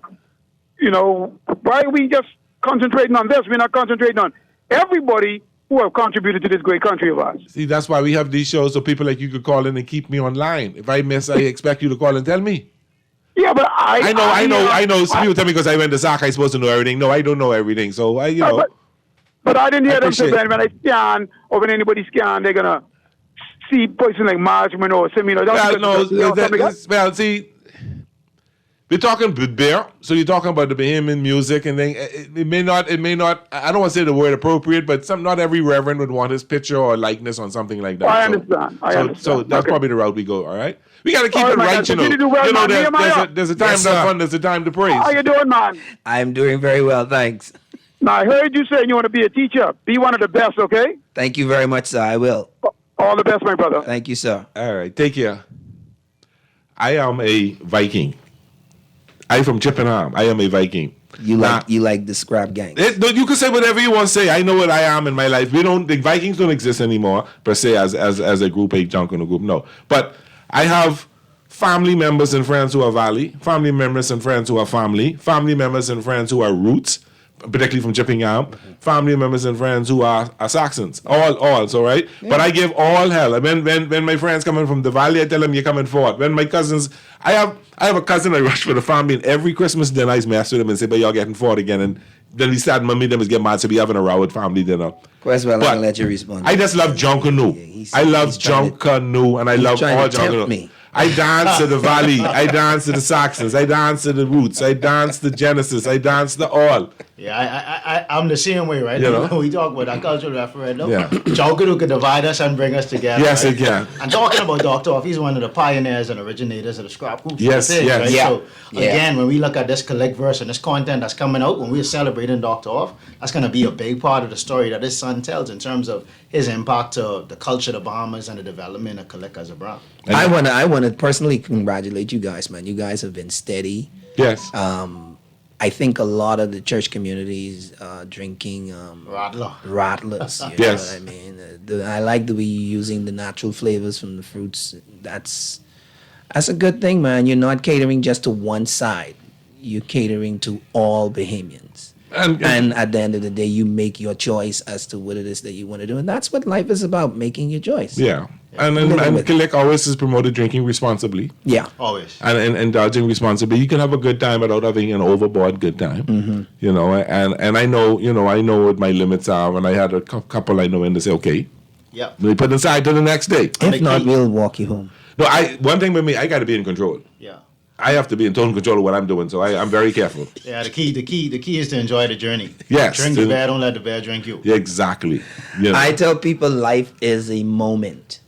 why are we just concentrating on this? We're not concentrating on everybody who have contributed to this great country of ours. See, that's why we have these shows so people like you could call in and keep me online. If I miss, I expect you to call and tell me. Yeah, but I know. Some people tell me because I went to SAC, I'm supposed to know everything. No, I don't know everything. So, But I didn't hear them say appreciate that when I scan or when anybody scan, they're gonna see person like Miles Monroe or Simeon. See, we're talking with Bear, so you're talking about the Bahamian music, and then it may not. I don't want to say the word appropriate, but not every reverend would want his picture or likeness on something like that. I understand. So that's probably the route we go. All right, we got to keep All it right, right. man. Continue to do well, man. There's a time Yes, to have sir. fun. There's a time to praise. How you doing, man? I'm doing very well, thanks. Now, I heard you saying you want to be a teacher. Be one of the best, okay? Thank you very much, sir. I will. All the best, my brother. Thank you, sir. All right, take care. I am a Viking. I'm from Chippenham. I am a Viking. You like the scrap gang. You can say whatever you want to say. I know what I am in my life. The Vikings don't exist anymore per se as a group, a Junkanoo group. No, but I have family members and friends who are Valley, family members and friends who are family members and friends who are Roots, particularly from Chippenham, family members and friends who are Saxons. All, so right. Yeah. But I give all hell. When my friends coming from the Valley, I tell them you're coming forward. When my cousins, I have a cousin I rush for the family, and every Christmas dinner I mess with him and say, but y'all getting forward again. And then we start, mommy, them is get mad, so we having a row with family dinner. Quest, well, But I'll let you respond. I just love Junkanoo. I love Junkanoo, and I love trying all to tempt Junkanoo. me. I dance to the Valley. I dance to the Saxons. I dance to the Roots. I dance to Genesis. I dance to all. Yeah, I'm the same way, right? You know? We talk about that cultural referendum. Yeah. Junkanoo could divide us and bring us together. Yes, right? it can. And talking about Dr. Off, he's one of the pioneers and originators of the scrap group. Yes, yes. Right? Yeah. So, Yeah. again, when we look at this collect verse and this content that's coming out, when we're celebrating Dr. Off, that's going to be a big part of the story that his son tells in terms of his impact to the culture of the Bahamas and the development of collect as a brand. I wanna personally congratulate you guys, man. You guys have been steady. Yes. I think a lot of the church communities drinking rattlers. You know Yes. what I mean? I like the way you're using the natural flavors from the fruits. That's a good thing, man. You're not catering just to one side. You're catering to all Bahamians. And at the end of the day, you make your choice as to what it is that you want to do. And that's what life is about, making your choice. Yeah. And Living with it. Collect always is promoted drinking responsibly. Yeah. Always. And indulging responsibly. You can have a good time without having an overboard good time. Mm-hmm. You know, and I know, I know what my limits are. And I had a couple I know in to say, okay, Yep. we put it aside till the next day. If not, we'll walk you home. No, one thing with me, I got to be in control. Yeah. I have to be in total control of what I'm doing, so I'm very careful. Yeah, the key is to enjoy the journey. Yes. Drink the bear, don't let the bear drink you. Yeah, exactly. You know. I tell people life is a moment,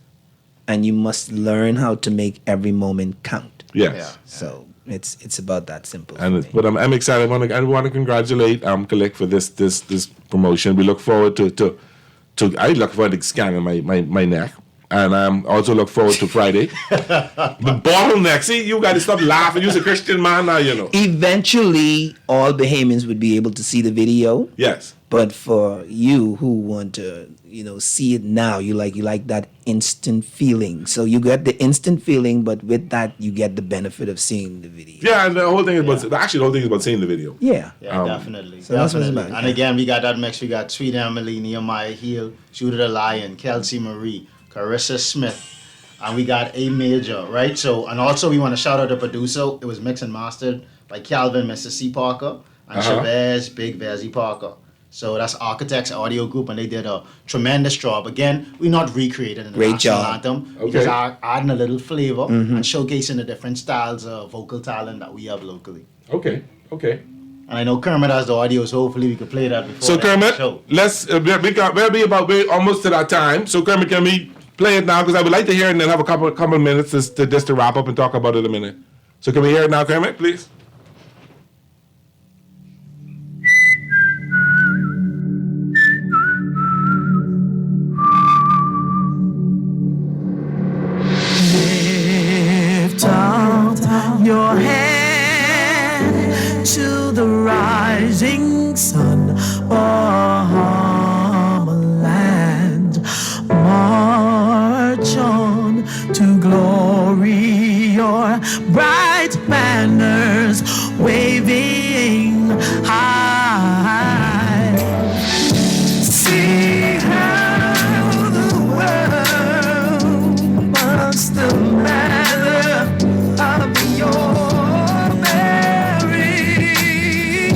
and you must learn how to make every moment count. Yes. So it's about that simple. But I'm excited. I want to congratulate Collect for this promotion. We look forward to I look forward to scanning my neck. And also look forward to Friday. The bottleneck. See, you got to stop laughing. You're a Christian man now, you know. Eventually, all Bahamians would be able to see the video. Yes. But for you who want to, see it now, you like that instant feeling. So you get the instant feeling, but with that, you get the benefit of seeing the video. Yeah, and the whole thing is about seeing the video. Yeah. Yeah, definitely. So that's what it's Definitely. about. And again, we got that mix. We got Sweet Emily, Nehemiah Hill, Judah the Lion, Kelsey Marie, Carissa Smith, and we got A Major, right? So, and also we want to shout out the producer. It was mixed and mastered by Calvin, Mr. C. Parker, and Chavez, Big Vezzy Parker. So that's Architects Audio Group, and they did a tremendous job. Again, we're not recreating the Great national job. anthem. Okay. We just are adding a little flavor Mhm. and showcasing the different styles of vocal talent that we have locally. Okay. And I know Kermit has the audio, so hopefully we can play that before So the Kermit, show. let's we're almost to that time. So Kermit, can we play it now? Because I would like to hear it and then have a couple minutes just to wrap up and talk about it a minute. So can we hear it now, Kermit, please? Lift up your hand to the rising sun, Bahama land. March on to glory, your bright banners waving high. See how the world must the matter of your bearing.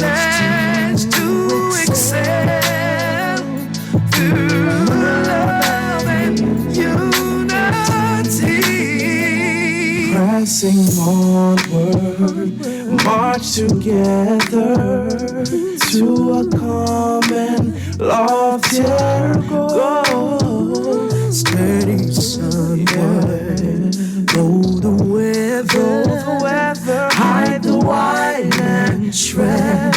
Let's to excel through love and unity. Pressing onward, march together to a common loftier goal. Steady sunward, though the weather, hide the wide and treasure.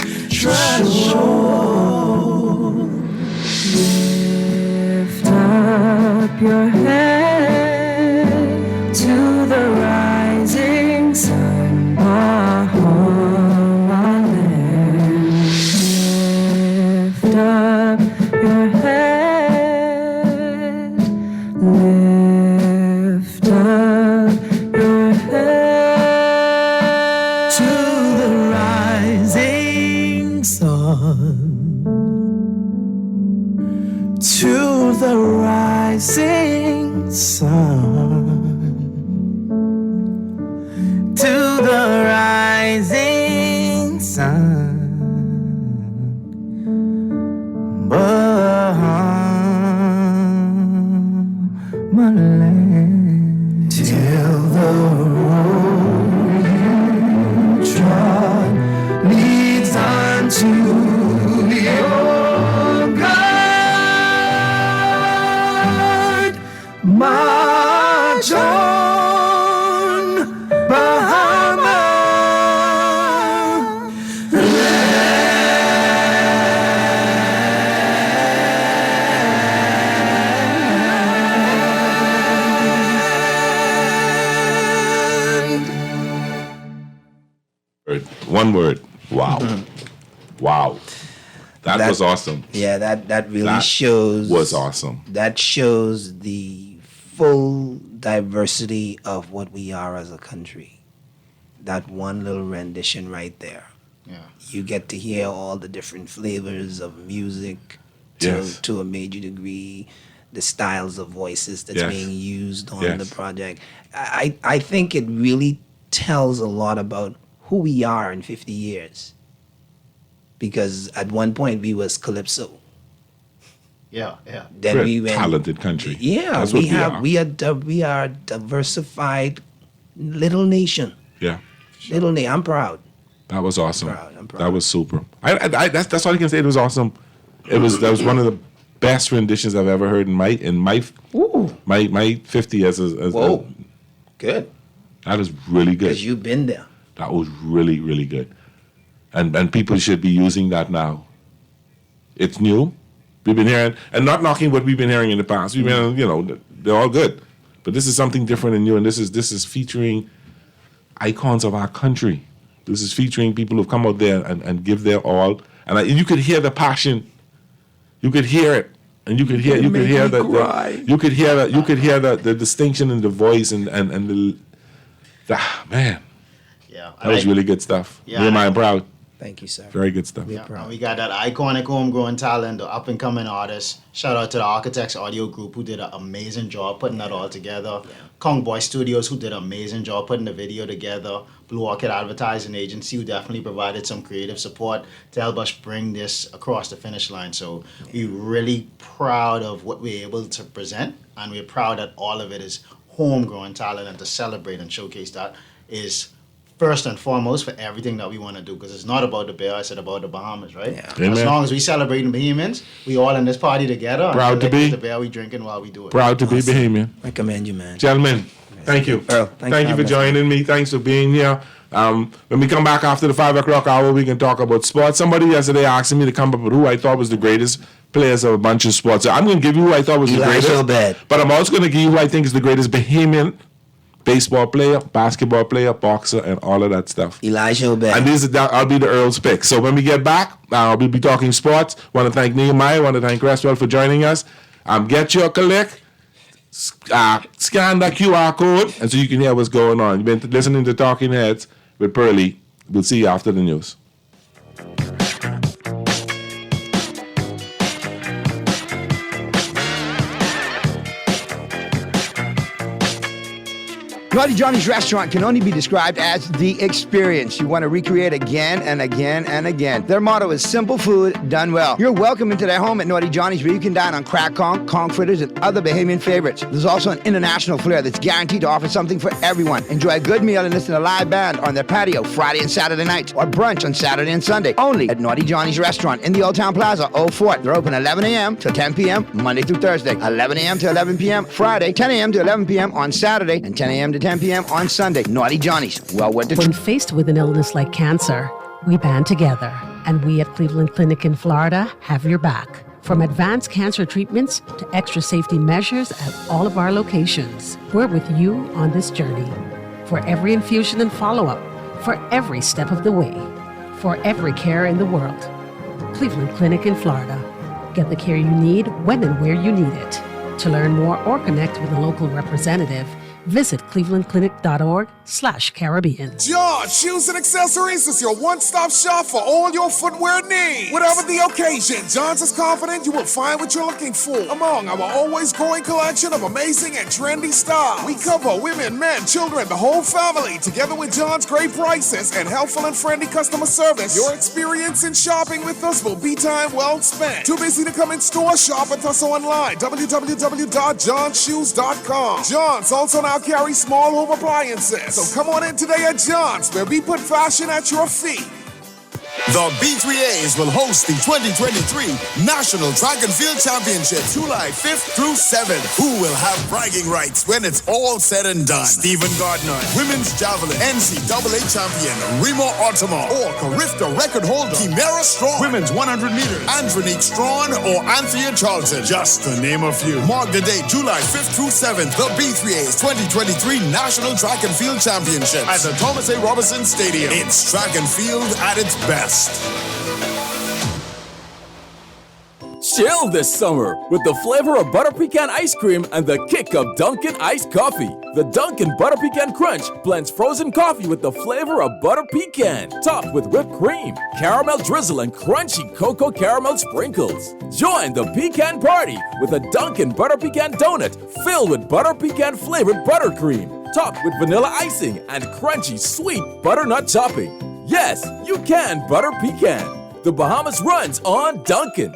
Lift up your head to the rising sun, Bahama land. Lift up your head, lift up your head to the rising sun, to the rising sun, to the rising sun. One word. Wow. Wow. That was awesome. Yeah, that really That shows. was awesome. That shows the full diversity of what we are as a country. That one little rendition right there. Yeah. You get to hear all the different flavors of music Yes. to a major degree, the styles of voices that's Yes. being used on Yes. the project. I think it really tells a lot about who we are in 50 years. Because at one point we was Calypso. Yeah. Then We're we a went. talented country. Yeah, That's what we are a diversified little nation. Yeah. Little nation. I'm proud. That was awesome. I'm proud. That was super. That's all I can say. It was awesome. That was one of the best renditions I've ever heard in my 50 years as Whoa. Good. that is really good. Because you've been there. That was really, really good. And people should be using that now. It's new. We've been hearing, and not knocking what we've been hearing in the past. We've been, they're all good. But this is something different and new, and this is featuring icons of our country. This is featuring people who've come out there and give their all. And you could hear the passion. You could hear it. And you could hear the distinction in the voice and the man. Yeah. That was really good stuff. Yeah, Me and mine proud. Thank you, sir. Very good stuff. Yeah, and we got that iconic homegrown talent, the up and coming artist. Shout out to the Architects Audio Group who did an amazing job putting that all together. Kong Boy Studios who did an amazing job putting the video together. Blue Orchid Advertising Agency who definitely provided some creative support to help us bring this across the finish line. So we're really proud of what we're able to present, and we're proud that all of it is homegrown talent, and to celebrate and showcase that is first and foremost for everything that we want to do, because it's not about the bear, it's about the Bahamas, right? Yeah. As long as we celebrating Bahamians, we all in this party together. Proud to be. The bear we drinking while we do it. Proud to be Bahamian. Recommend you, man. Gentlemen, thank you. Earl, thank you for joining me. Thanks for being here. When we come back after the 5 o'clock hour, we can talk about sports. Somebody yesterday asked me to come up with who I thought was the greatest players of a bunch of sports. So I'm going to give you who I thought was the greatest. Obed. But I'm also going to give you who I think is the greatest Bahamian baseball player, basketball player, boxer, and all of that stuff. Elijah Obed. And I'll be the Earl's pick. So when we get back, we'll be talking sports. Want to thank Nehemiah. Want to thank Cresswell for joining us. Get your collect. Scan that QR code, and so you can hear what's going on. You've been listening to Talking Heads with Pearlie. We'll see you after the news. Naughty Johnny's restaurant can only be described as the experience you want to recreate again and again and again. Their motto is simple food done well. You're welcome into their home at Naughty Johnny's, where you can dine on crack conch, conch fritters, and other Bahamian favorites. There's also an international flair that's guaranteed to offer something for everyone. Enjoy a good meal and listen to a live band on their patio Friday and Saturday nights, or brunch on Saturday and Sunday, only at Naughty Johnny's restaurant in the Old Town Plaza, Old Fort. They're open 11 a.m. to 10 p.m. Monday through Thursday, 11 a.m. to 11 p.m. Friday, 10 a.m. to 11 p.m. on Saturday, and 10 a.m. to 10 p.m. on Sunday. Naughty Johnny's. Well worth the When faced with an illness like cancer, we band together, and we at Cleveland Clinic in Florida have your back. From advanced cancer treatments to extra safety measures at all of our locations, we're with you on this journey. For every infusion and follow-up, for every step of the way, for every care in the world. Cleveland Clinic in Florida. Get the care you need when and where you need it. To learn more or connect with a local representative, visit clevelandclinic.org/Caribbean. John Shoes and Accessories is your one-stop shop for all your footwear needs. Whatever the occasion, John's is confident you will find what you're looking for among our always growing collection of amazing and trendy styles. We cover women, men, children, the whole family. Together with John's great prices and helpful and friendly customer service, your experience in shopping with us will be time well spent. Too busy to come in store? Shop with us online. www.johnshoes.com. John's also now carry small home appliances. So come on in today at John's, where we put fashion at your feet. The B3As will host the 2023 National Track and Field Championship, July 5th through 7th. Who will have bragging rights when it's all said and done? Stephen Gardner, Women's Javelin, NCAA champion Remo Altamont, or Carifta record holder Kimera Strawn, Women's 100 meters, Andronique Strawn, or Anthea Charlton, just to name a few. Mark the date, July 5th through 7th, the B3A's 2023 National Track and Field Championship at the Thomas A. Robinson Stadium. It's track and field at its best. Chill this summer with the flavor of butter pecan ice cream and the kick of Dunkin' iced coffee. The Dunkin' Butter Pecan Crunch blends frozen coffee with the flavor of butter pecan, topped with whipped cream, caramel drizzle, and crunchy cocoa caramel sprinkles. Join the pecan party with a Dunkin' Butter Pecan donut filled with butter pecan flavored buttercream, topped with vanilla icing and crunchy sweet butternut topping. Yes, you can butter pecan. The Bahamas runs on Dunkin'.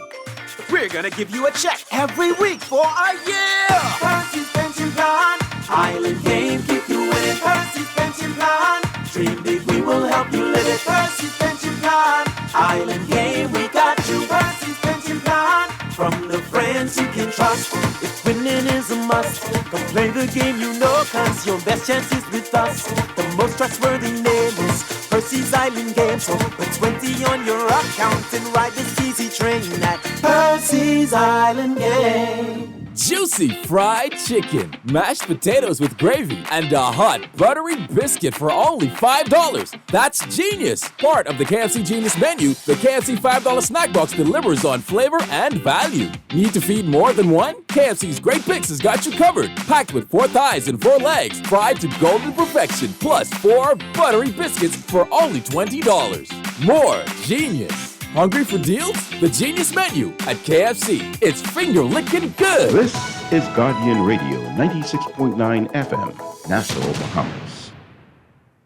We're gonna give you a check every week for a year. Percy's Pension Plan. Island Game, keep you winning. Percy's Pension Plan. Dream big, we will help you live it. Percy's Pension Plan. Island Game, we got you. Percy's Pension Plan. From the friends you can trust. If winning is a must, come play the game you know, cause your best chance is with us. The most trustworthy name is Percy's Island Game. So put 20 on your account and ride this easy train at Percy's Island Game. Juicy fried chicken, mashed potatoes with gravy, and a hot buttery biscuit for only $5. That's genius! Part of the KFC Genius menu, the KFC $5 snack box delivers on flavor and value. Need to feed more than one? KFC's Great Picks has got you covered. Packed with 4 thighs and 4 legs, fried to golden perfection, plus 4 buttery biscuits for only $20. More genius! Hungry for deals? The Genius Menu at KFC. It's finger-licking good. This is Guardian Radio, 96.9 FM, Nassau, Bahamas.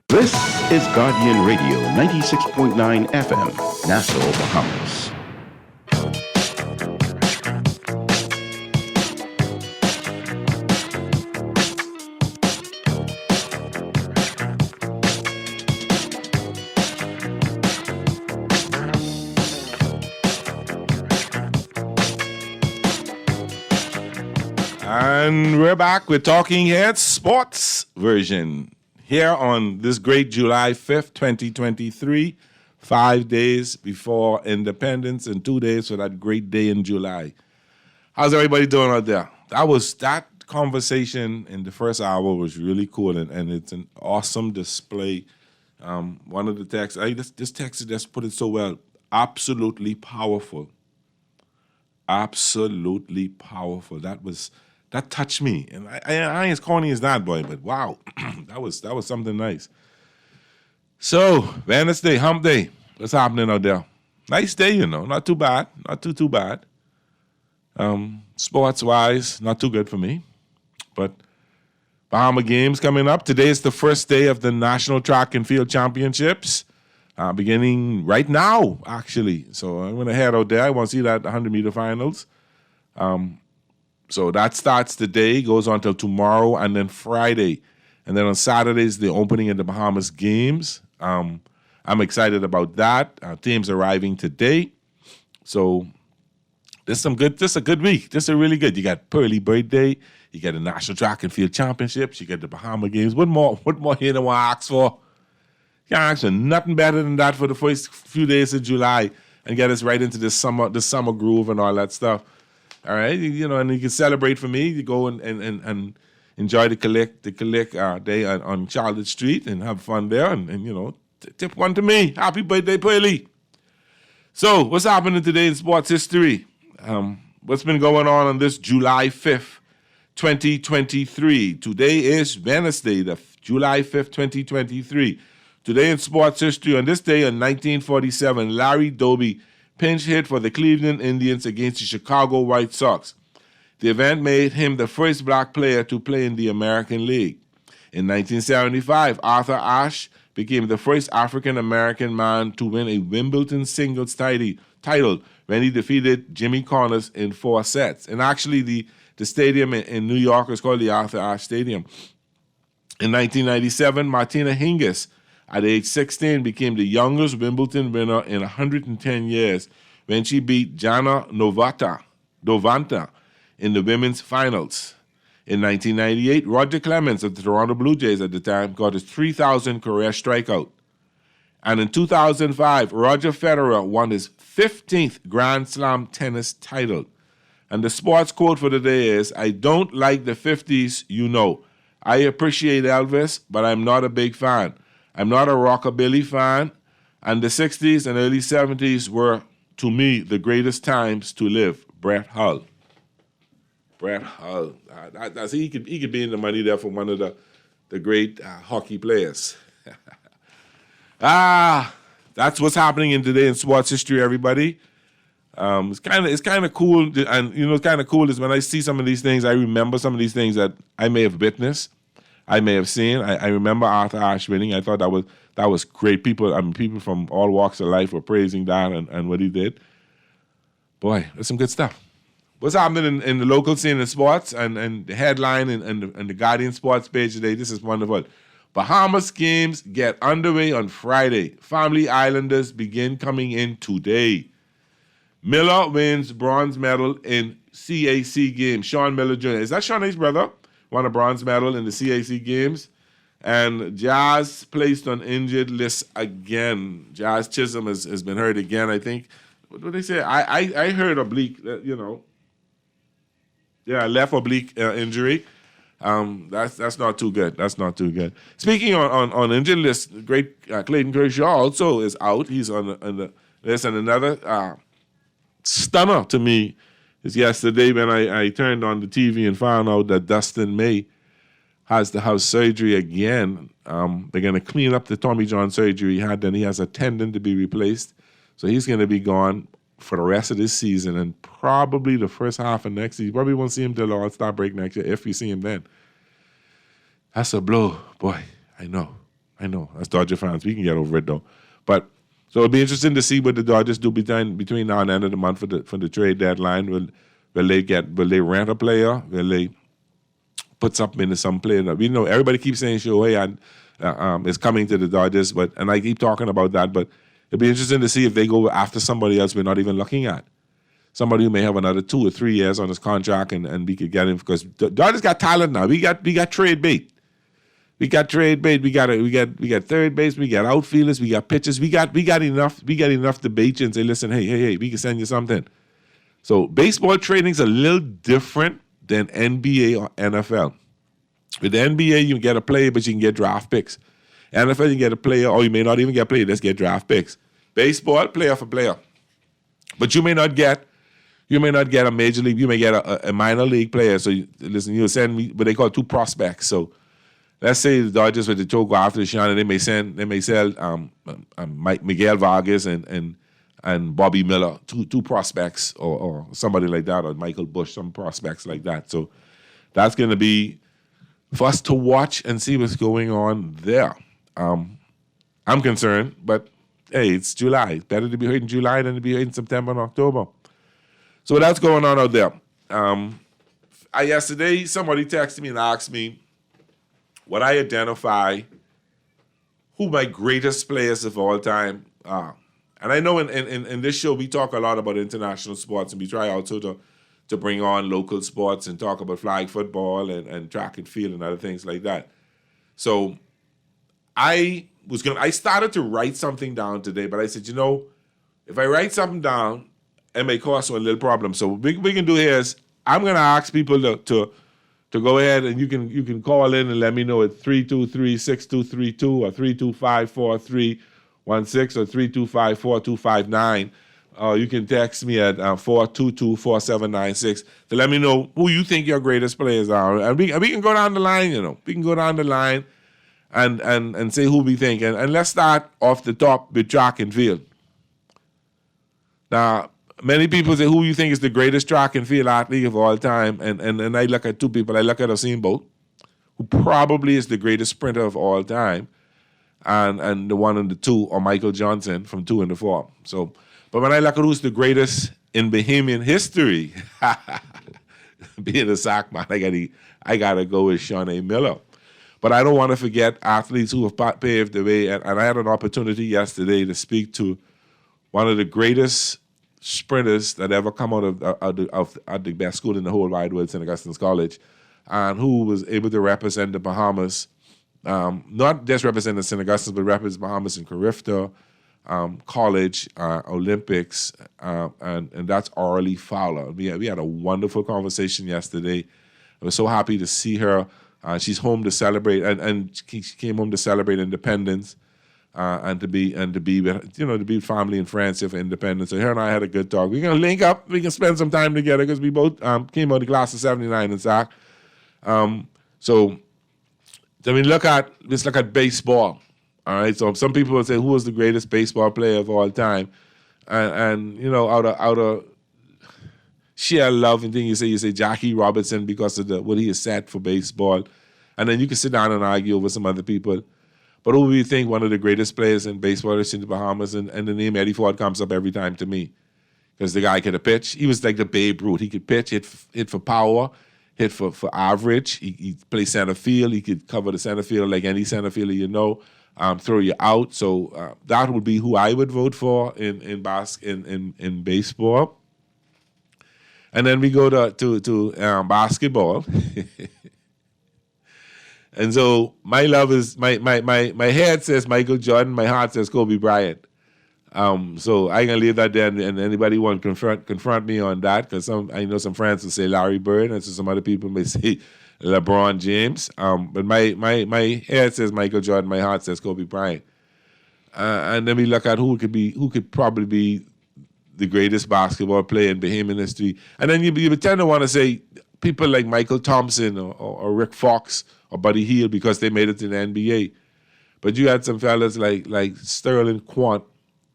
This is Guardian Radio, 96.9 FM, Nassau, Bahamas. And we're back with Talking Heads Sports version here on this great July 5th, 2023, 5 days before Independence and 2 days for that great day in July. How's everybody doing out there? That conversation in the first hour was really cool, and it's an awesome display. One of the texts, this text just put it so well, absolutely powerful. Absolutely powerful. That touched me, and I ain't as corny as that, boy, but wow, that was something nice. So, Wednesday, hump day, what's happening out there? Nice day, not too bad, not too bad. Sports-wise, not too good for me, but Bahama Games coming up. Today is the first day of the National Track and Field Championships, beginning right now, actually. So I'm going to head out there. I want to see that 100-meter finals. So that starts today, goes on till tomorrow, and then Friday. And then on Saturdays, the opening of the Bahamas Games. I'm excited about that. Teams arriving today. So this is a good week. This is really good. You got Pearly Birthday. You got the National Track and Field Championships. You got the Bahama Games. What more you don't want to ask for? You can't ask for nothing better than that for the first few days of July and get us right into the summer groove and all that stuff. All right, and you can celebrate for me. You go and enjoy the Click day on Charlotte Street and have fun there, and tip one to me. Happy birthday, Pearly. So, what's happening today in sports history? What's been going on this July 5th, 2023? Today is Wednesday, the July 5th, 2023. Today in sports history, on this day in 1947, Larry Doby pinch hit for the Cleveland Indians against the Chicago White Sox. The event made him the first black player to play in the American League. In 1975, Arthur Ashe became the first African-American man to win a Wimbledon singles title when he defeated Jimmy Connors in 4 sets. And actually, the stadium in New York is called the Arthur Ashe Stadium. In 1997, Martina Hingis at age 16, became the youngest Wimbledon winner in 110 years when she beat Jana Novanta in the women's finals. In 1998, Roger Clemens of the Toronto Blue Jays at the time got his 3,000th career strikeout. And in 2005, Roger Federer won his 15th Grand Slam tennis title. And the sports quote for the day is, "I don't like the 50s, you know. I appreciate Elvis, but I'm not a big fan. I'm not a rockabilly fan. And the 60s and early 70s were, to me, the greatest times to live." Brett Hull. Brett Hull. He could be in the money there for one of the great hockey players. That's what's happening in today in sports history, everybody. It's kind of cool, and you know, it's kind of cool is when I see some of these things, I remember some of these things that I may have witnessed, I may have seen. I remember Arthur Ashe winning. I thought that was great. People from all walks of life were praising that and what he did. Boy, that's some good stuff. What's happening in the local scene in sports and the headline and the Guardian Sports page today? This is wonderful. Bahamas games get underway on Friday. Family Islanders begin coming in today. Miller wins bronze medal in CAC games. Sean Miller Jr. Is that Shawnee's brother? Won a bronze medal in the CAC games. And Jazz placed on injured list again. Jazz Chisholm has been hurt again, I think. What do they say? I heard oblique, left oblique injury. That's not too good. That's not too good. Speaking on injured list, great Clayton Kershaw also is out. He's on the list. And another stunner to me is yesterday when I turned on the TV and found out that Dustin May has to have surgery again. They're going to clean up the Tommy John surgery he had. Then he has a tendon to be replaced. So he's going to be gone for the rest of this season and probably the first half of next season. Probably won't see him till the All-Star break next year, if we see him then. That's a blow. Boy, I know. As Dodger fans, we can get over it, though. But so it'll be interesting to see what the Dodgers do between now and the end of the month for the trade deadline. Will they rent a player? Will they put something into some player? We know everybody keeps saying Shohei is coming to the Dodgers, and I keep talking about that, but it'll be interesting to see if they go after somebody else we're not even looking at. Somebody who may have another 2 or 3 years on his contract, and we could get him because the Dodgers got talent now. We got trade bait. We got trade bait. We got third base. We got outfielders. We got pitchers. We got enough. We got enough to bait you and say, listen, hey, we can send you something. So baseball trading's a little different than NBA or NFL. With the NBA, you can get a player, but you can get draft picks. NFL, you can get a player, or you may not even get a player. Let's get draft picks. Baseball, player for player. But you may not get a major league. You may get a minor league player. So you'll send me what they call 2 prospects. So let's say the Dodgers with the go after Deshaun, and they may sell Miguel Vargas and Bobby Miller, two prospects, or somebody like that, or Michael Bush, some prospects like that. So that's going to be for us to watch and see what's going on there. I'm concerned, but hey, it's July. Better to be heard in July than to be heard in September and October. So that's going on out there. Yesterday, somebody texted me and asked me what I identify who my greatest players of all time are. And I know in this show we talk a lot about international sports, and we try also to bring on local sports and talk about flag football and track and field and other things like that. So I started to write something down today, but I said, if I write something down, it may cause a little problem. So what we can do here is I'm going to ask people to go ahead, and you can call in and let me know at 323-6232 or 325-4316 or 325-4259. You can text me at 422-4796 to let me know who you think your greatest players are. And we can go down the line, We can go down the line and say who we think. And let's start off the top with track and field. Now, many people say who you think is the greatest track and field athlete of all time. And I look at 2 people. I look at Usain Bolt, who probably is the greatest sprinter of all time. And the 1 and the 2 are Michael Johnson from 2 and the 4. So, but when I look at who's the greatest in Bahamian history, being a sack man, I gotta go with Shawnee Miller. But I don't want to forget athletes who have paved the way. And I had an opportunity yesterday to speak to one of the greatest sprinters that ever come out of the best school in the whole wide world, St. Augustine's College, and who was able to represent the Bahamas, not just represent the St. Augustine's, but represent Bahamas in Carifta, college, Olympics, and that's Orly Fowler. We had a wonderful conversation yesterday. I was so happy to see her. She's home to celebrate, and she came home to celebrate independence, and to be with, to be with family and friends for independence. So her and I had a good talk. We're gonna link up. We can spend some time together because we both came out of the class of '79 in SAC. So then we look at baseball. All right. So some people will say, who was the greatest baseball player of all time? And out of sheer love and thing, you say Jackie Robinson because of what he has said for baseball. And then you can sit down and argue over some other people. But who do you think one of the greatest players in baseball is in the Bahamas? And the name Eddie Ford comes up every time to me. Because the guy could have pitched. He was like the Babe Ruth. He could pitch, hit for power, hit for average. He played center field. He could cover the center field like any center fielder throw you out. So that would be who I would vote for in baseball. And then we go to basketball. And so my love is my head says Michael Jordan, my heart says Kobe Bryant. So I can leave that there, and anybody want to confront me on that, because I know some friends will say Larry Bird, and so some other people may say LeBron James. But my head says Michael Jordan, my heart says Kobe Bryant. And then we look at who could probably be the greatest basketball player in Bahamian history. And then you would tend to want to say people like Michael Thompson or Rick Fox or Buddy Hield because they made it to the NBA. But you had some fellas like Sterling Quant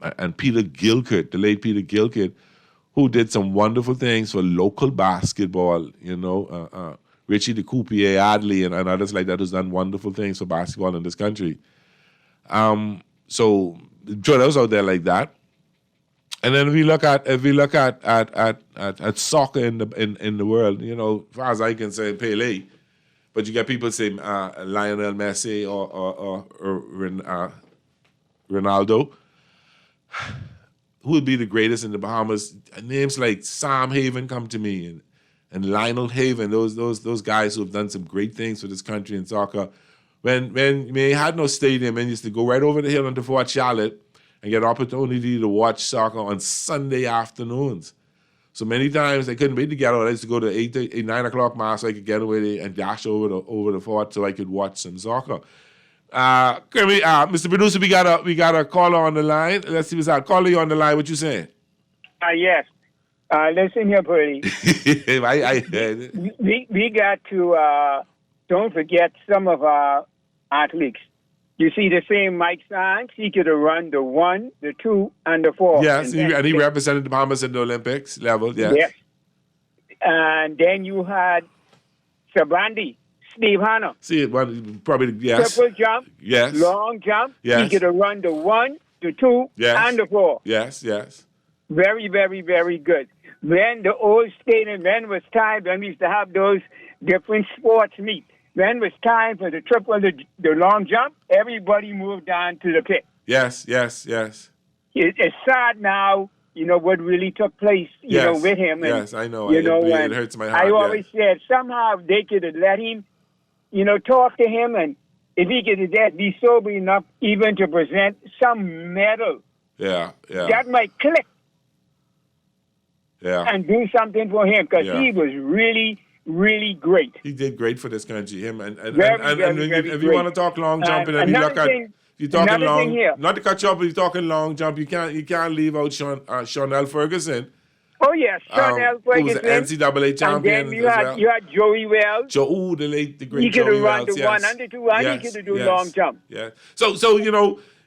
and Peter Gilkert, the late Peter Gilkert, who did some wonderful things for local basketball, Richie de Coupier Adley and others like that who's done wonderful things for basketball in this country. So Joe, those out there like that. And then if we look at soccer in the world, as far as I can say, Pele, but you got people say Lionel Messi or Ronaldo. Who would be the greatest in the Bahamas? Names like Sam Haven come to me, and Lionel Haven, those guys who have done some great things for this country in soccer. When they had no stadium, and used to go right over the hill into Fort Charlotte and get opportunity to watch soccer on Sunday afternoons. So many times they couldn't be together. I used to go to 9 o'clock mass so I could get away and dash over the fort so I could watch some soccer. Mr. Producer, we got a caller on the line. Let's see what's out. Caller, you on the line. What you saying? Yes. Listen here, Bertie. we got to don't forget some of our athletes. You see the same Mike Sands, he could have run the 1, the 2, and the 4. Yes, and he represented the Bahamas in the Olympics level, yes. Yes. And then you had Sabandi, Steve Hanna. See, probably, yes. Triple jump, yes. Long jump, yes. He could have run the 1, the 2, yes. and the 4. Yes, yes. Very, very, very good. When the old stadium, when was time when we used to have those different sports meet. When it was time for the triple, the long jump, everybody moved down to the pit. Yes, yes, yes. It's sad now, what really took place, with him. And, yes, I know. It hurts my heart. I always said somehow they could have let him, talk to him, and if he could be sober enough even to present some medal. Yeah, yeah. That might click. Yeah. And do something for him, because he was really, really great. He did great for this country. Him and very if you want to talk long jump, and you look at you're talking long. Not to cut you off, but you're talking long jump. You can't leave out Shawnell Ferguson. Oh yes, Shawnell Ferguson, who was an NCAA champion. And then you had Joey Wells. The great Joey Wells. He could have run the 1 and the 2, and he could have do long jump. Yeah. So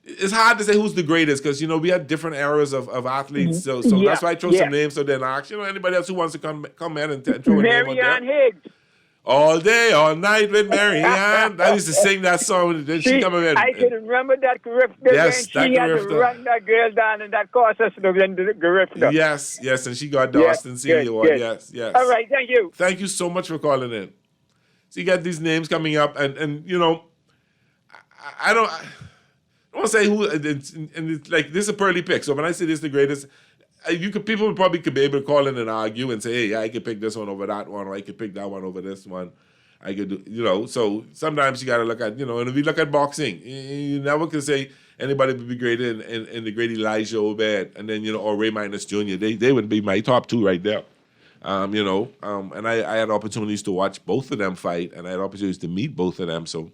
it's hard to say who's the greatest, because we had different eras of athletes. So that's why I throw some names. So then ask anybody else who wants to come in and throw a name out there. Marianne Higgs. All day, all night with Marianne. I used to sing that song. Then she come in. I can remember that Garifta. Yes, that she had to run that girl down, and that caused us to win the Garifta. Yes, yes, and she got the Austin Senior Award. Yes, yes. All right, thank you. Thank you so much for calling in. So you got these names coming up, and I don't want to say who, and it's like this is a pearly pick. So when I say this is the greatest, people probably could be able to call in and argue and say, hey, I could pick this one over that one, or I could pick that one over this one. I could do, so sometimes you got to look at, and if you look at boxing, you never can say anybody would be greater in the great Elijah Obed, and then, or Ray Minus Jr. They would be my top two right there. And I had opportunities to watch both of them fight, and I had opportunities to meet both of them. So,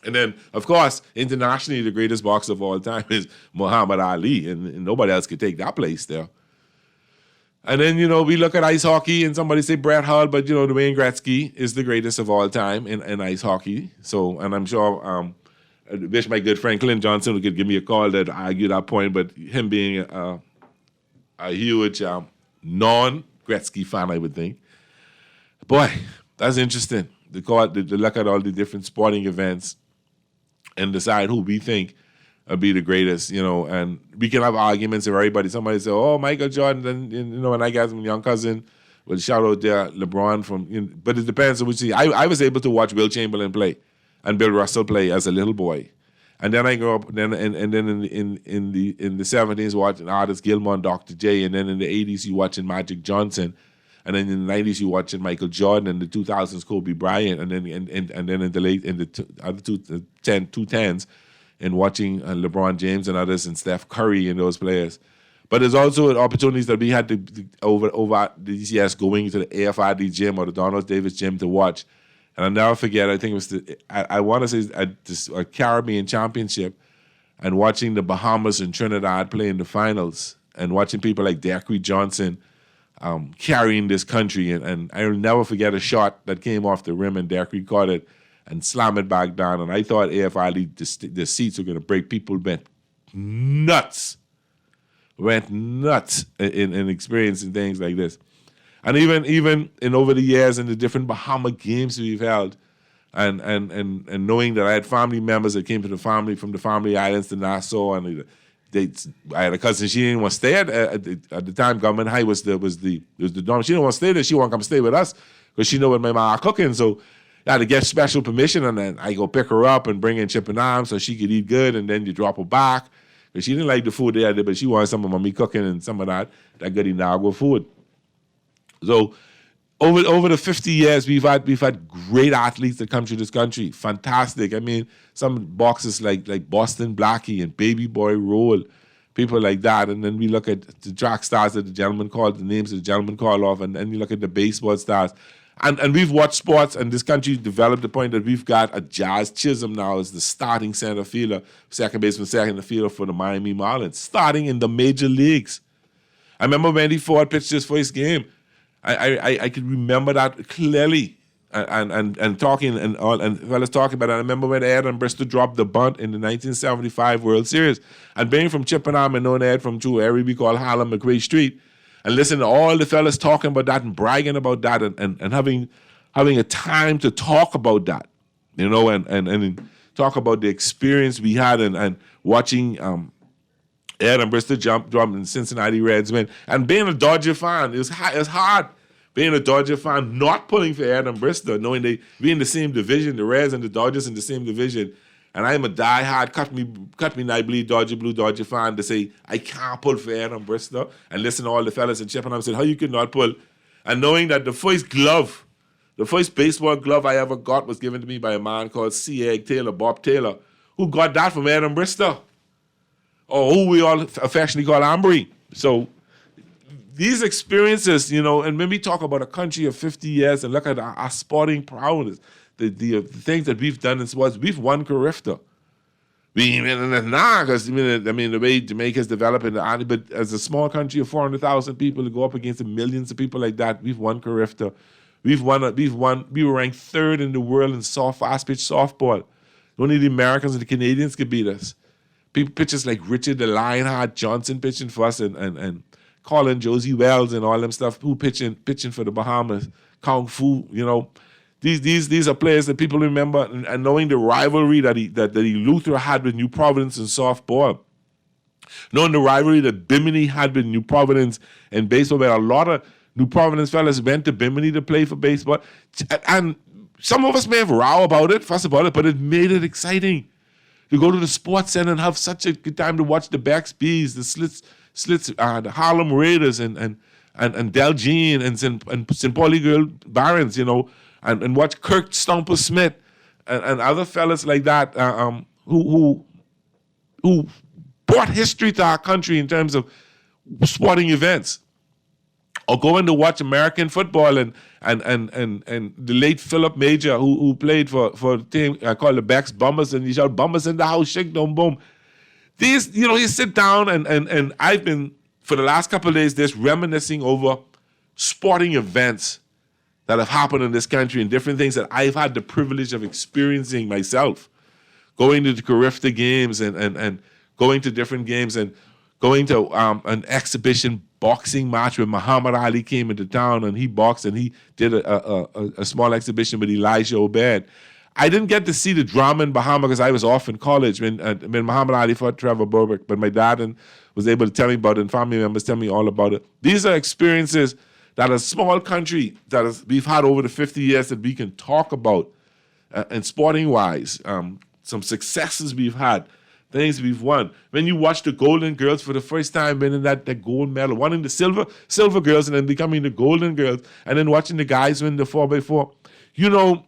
and then, of course, internationally, the greatest boxer of all time is Muhammad Ali, and nobody else could take that place there. And then, we look at ice hockey, and somebody say Bret Hart, but, Wayne Gretzky is the greatest of all time in ice hockey. So, and I'm sure, I wish my good friend Clint Johnson could give me a call that argue that point, but him being a huge non-Gretzky fan, I would think. Boy, that's interesting. To look at all the different sporting events and decide who we think will be the greatest, and we can have arguments of everybody. Somebody say, oh, Michael Jordan, and I got some young cousin, well, shout out there, LeBron from, but it depends on which team. I was able to watch Will Chamberlain play and Bill Russell play as a little boy. And then I grew up, and then in the 70s watching Artis Gilmore and Dr. J, and then in the 80s you watching Magic Johnson, and then in the 90s you watching Michael Jordan, and the 2000s Kobe Bryant, and then in the other 2010s and watching LeBron James and others and Steph Curry and those players. But there's also opportunities that we had to over these years going to the AFRD gym or the Donald Davis gym to watch. And I'll never forget, I think it was I want to say a Caribbean Championship, and watching the Bahamas and Trinidad play in the finals, and watching people like Dacre Johnson carrying this country. And I'll never forget a shot that came off the rim, and Dacre caught it and slammed it back down. And I thought AFRD, the seats were going to break. People went nuts in experiencing things like this. And even in over the years in the different Bahama games we've held, and knowing that I had family members that came from the family islands to Nassau, and I had a cousin, she didn't want to stay at the time. Government High was the dorm. She didn't want to stay there. She wanted to come stay with us because she knew what my mom cooking. So I had to get special permission, and then I go pick her up and bring in chip and arm so she could eat good, and then you drop her back because she didn't like the food there, but she wanted some of mommy cooking and some of that good Inagua food. So over the 50 years, we've had great athletes that come through this country. Fantastic. I mean, some boxers like Boston Blackie and Baby Boy Roll, people like that. And then we look at the track stars that the names that the gentleman called off, and then you look at the baseball stars. And we've watched sports, and this country developed the point that we've got a Jazz Chisholm now as the starting center fielder, second baseman, second fielder for the Miami Marlins, starting in the major leagues. I remember Randy Ford pitched his first game. I could remember that clearly, and talking and fellas talking about it. I remember when Ed and Bristol dropped the bunt in the 1975 World Series, and being from Chippenham and knowing Ed from two area we call Harlem McRae Street, and listening to all the fellas talking about that and bragging about that, and having a time to talk about that, and talk about the experience we had, and watching Ed and Bristol jump in Cincinnati Reds, man. And being a Dodger fan, it's hard. Being a Dodger fan, not pulling for Ed and Bristol, knowing they be in the same division, the Reds and the Dodgers in the same division. And I'm a diehard, cut me night bleed Dodger Blue Dodger fan to say, I can't pull for Ed and Bristol. And listen to all the fellas in Chippenham saying, how you could not pull? And knowing that the first baseball glove I ever got was given to me by a man called C. Egg Taylor, Bob Taylor, who got that from Ed and Bristol, or who we all affectionately call Ambry. So these experiences, and when we talk about a country of 50 years and look at our sporting prowess, the things that we've done in sports, we've won Carifta. Because the way Jamaica's developing, but as a small country of 400,000 people to go up against millions of people like that, we've won Carifta. We were ranked third in the world in fast-pitch softball. Only the Americans and the Canadians could beat us. Pitchers like Richard the Lionheart Johnson pitching for us, and Colin Josie Wells and all them stuff who pitching for the Bahamas. Kung Fu, these are players that people remember, and knowing the rivalry that Luther had with New Providence in softball, knowing the rivalry that Bimini had with New Providence in baseball, where a lot of New Providence fellas went to Bimini to play for baseball, and some of us may have row about it, fuss about it, but it made it exciting. to go to the sports center and have such a good time to watch the Becks Bees, the Slits, the Harlem Raiders, and Delgene and St. Pauli Girl Barons, you know, and watch Kirk Stomper Smith and other fellas like that who brought history to our country in terms of sporting events. Or going to watch American football and the late Philip Major who played for the team called the Becks Bombers, and you shout Bombers in the house, shake down boom. These, you know, you sit down and I've been for the last couple of days just reminiscing over sporting events that have happened in this country and different things that I've had the privilege of experiencing myself. Going to the Carifta games and going to different games and going to an exhibition boxing match where Muhammad Ali came into town and he boxed and he did a small exhibition with Elijah Obed. I didn't get to see the drama in Bahama because I was off in college when Muhammad Ali fought Trevor Berbick, but my dad was able to tell me about it and family members tell me all about it. These are experiences that a small country we've had over the 50 years that we can talk about and sporting-wise, some successes we've had, things we've won. When you watch the Golden Girls for the first time winning that gold medal, winning the silver girls and then becoming the Golden Girls, and then watching the guys win the 4x4, you know,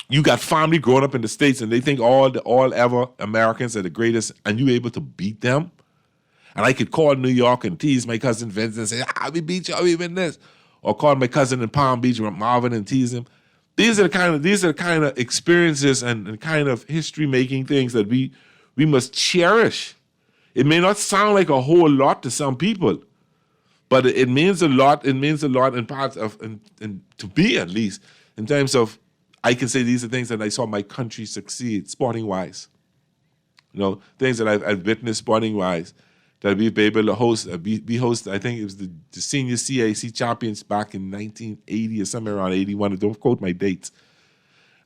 you got family growing up in the States and they think all ever Americans are the greatest and you able to beat them. And I could call New York and tease my cousin Vince and say, we beat you, we win this. Or call my cousin in Palm Beach, Marvin, and tease him. These are the kind of experiences and kind of history-making things that we must cherish. It may not sound like a whole lot to some people, but it means a lot. It means a lot in parts of, and to me at least, in terms of, I can say these are things that I saw my country succeed, sporting-wise. You know, things that I've witnessed sporting-wise, that we've been able to host. We host, I think it was the senior CAC champions back in 1980 or somewhere around 81. Don't quote my dates.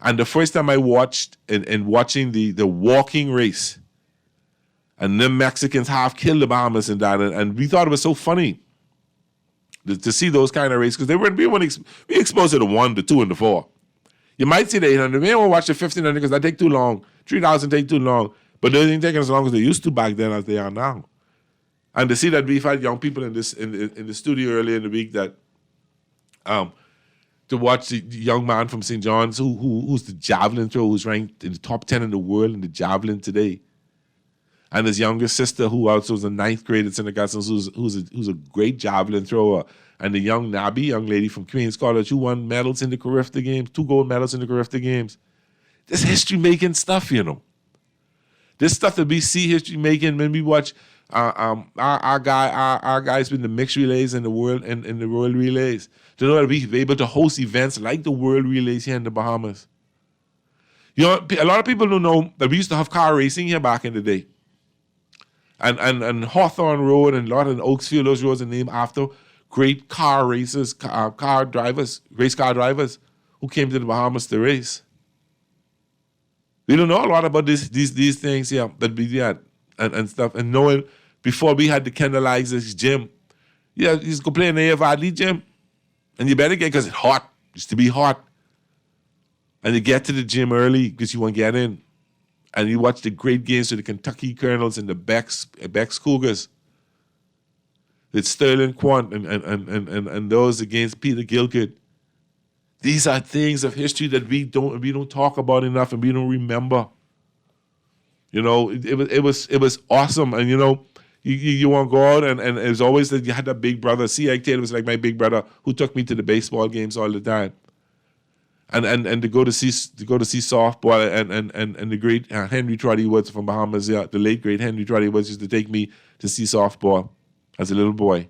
And the first time I watched and watching the walking race, and them Mexicans half killed the Bahamas in that, and we thought it was so funny to see those kind of races because we exposed to the 1, the 2, and the 4. You might see the 800. We don't watch the 1500 because that take too long. 3,000 take too long, but they ain't taking as long as they used to back then as they are now. And to see that we've had young people in the studio earlier in the week that to watch the young man from St. John's who's the javelin thrower, who's ranked in the top 10 in the world in the javelin today. And his younger sister, who also was a 9th grade at St. Augustine's, who's a great javelin thrower. And the young Nabi, young lady from Queens College, who won medals in the Carifta Games, 2 gold medals in the Carifta Games. This history-making stuff, you know. This stuff that we see history-making when we watch our guys with the mixed relays and the world relays. To know that we're able to host events like the World Relays here in the Bahamas. You know, a lot of people don't know that we used to have car racing here back in the day. And Hawthorne Road and a lot of Oaksfield, those roads are named after great car racers, car drivers, race car drivers who came to the Bahamas to race. We don't know a lot about these things here that we had and stuff. And knowing before we had the Kendall Isaacs gym, you just go play in the AF gym. And you better get, because it's hot. It used to be hot. And you get to the gym early because you want to get in. And you watch the great games with the Kentucky Colonels and the Becks Cougars. With Sterling Quant and those against Peter Gilkert. These are things of history that we don't talk about enough and we don't remember. You know, it was awesome. And you know, you want to go out and it was always that you had that big brother. C. Ike Taylor was like my big brother who took me to the baseball games all the time. And to go to see softball and the great Henry Trotty Woods from Bahamas, the late great Henry Trotty Woods used to take me to see softball as a little boy.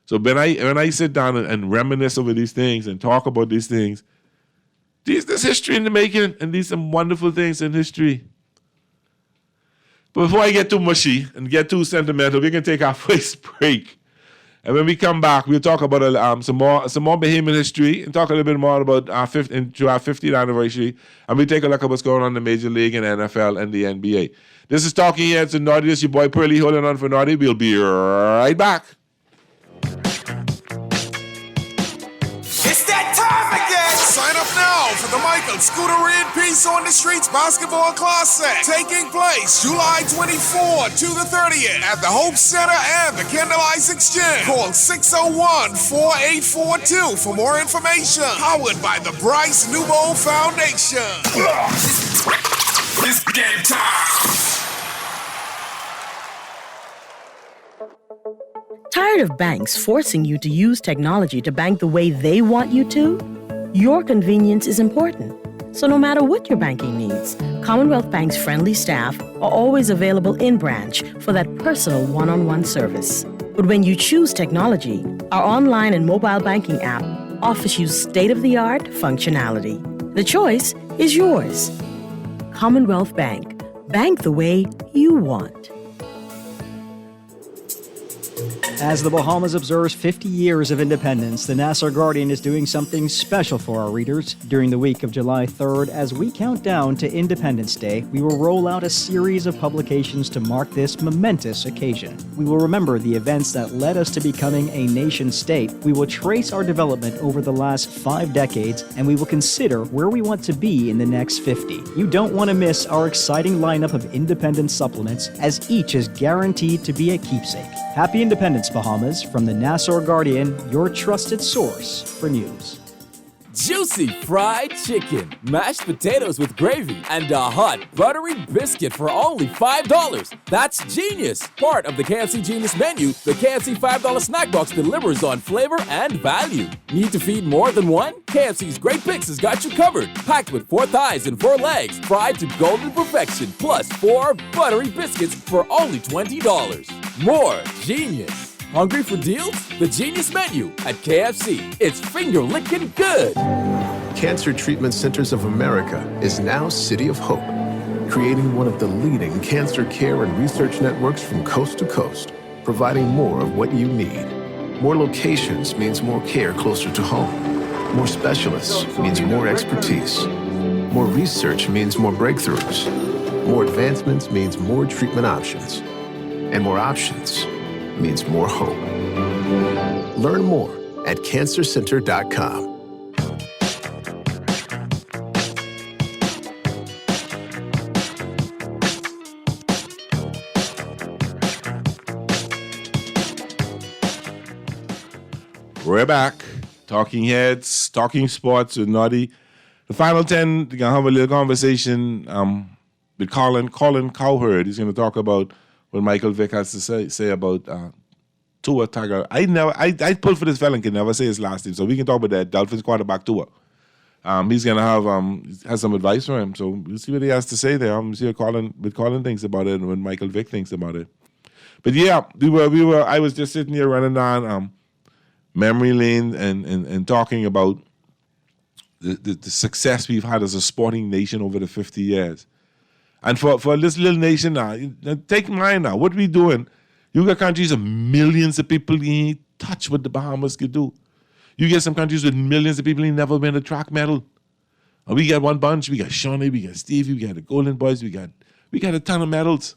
So when I sit down and reminisce over these things and talk about these things, there's history in the making, and these some wonderful things in history. But before I get too mushy and get too sentimental, we can take our first break. And when we come back, we'll talk about some more Bahamian history and talk a little bit more about our 50th anniversary. And we take a look at what's going on in the Major League and NFL and the NBA. This is Talking Heads and Naughty. This is your boy Pearly holding on for Naughty. We'll be right back. It's that time again! Sign up now for the Michael World Scooter in Peace on the Streets Basketball Classic, taking place July 24 to the 30th at the Hope Center and the Kendall Ice Exchange. Call 601-4842 for more information. Powered by the Bryce Newbold Foundation. It's game time. Tired of banks forcing you to use technology to bank the way they want you to? Your convenience is important. So no matter what your banking needs, Commonwealth Bank's friendly staff are always available in branch for that personal one-on-one service. But when you choose technology, our online and mobile banking app offers you state-of-the-art functionality. The choice is yours. Commonwealth Bank. Bank the way you want. As the Bahamas observes 50 years of independence, the Nassau Guardian is doing something special for our readers. During the week of July 3rd, as we count down to Independence Day, we will roll out a series of publications to mark this momentous occasion. We will remember the events that led us to becoming a nation-state. We will trace our development over the last 5 decades, and we will consider where we want to be in the next 50. You don't want to miss our exciting lineup of independence supplements, as each is guaranteed to be a keepsake. Happy Independence, Bahamas, from the Nassau Guardian, your trusted source for news. Juicy fried chicken, mashed potatoes with gravy, and a hot buttery biscuit for only $5. That's genius! Part of the KFC Genius menu, the KFC $5 snack box delivers on flavor and value. Need to feed more than one? KFC's Great Picks has got you covered. Packed with 4 thighs and 4 legs, fried to golden perfection, plus 4 buttery biscuits for only $20. More genius! Hungry for deals? The Genius Menu at KFC. It's finger-licking good. Cancer Treatment Centers of America is now City of Hope, creating one of the leading cancer care and research networks from coast to coast, providing more of what you need. More locations means more care closer to home. More specialists means more expertise. More research means more breakthroughs. More advancements means more treatment options. And more options means more hope. Learn more at cancercenter.com. We're back. Talking Heads, Talking Sports with Noddy. The final 10, we're going to have a little conversation with Colin Cowherd. He's going to talk about what Michael Vick has to say about Tua Tagovailoa. I pulled for this fella and can never say his last name, so we can talk about that Dolphins quarterback Tua. He's gonna has some advice for him, so we'll see what he has to say there. We'll see what Colin thinks about it and what Michael Vick thinks about it. But yeah, I was just sitting here running down memory lane and talking about the success we've had as a sporting nation over the 50 years. And for this little nation now, take mine now. What we doing? You got countries of millions of people who ain't touch what the Bahamas could do. You get some countries with millions of people who ain't never win a track medal. And we got one bunch. We got Shawnee, we got Stevie, we got the Golden Boys, we got a ton of medals.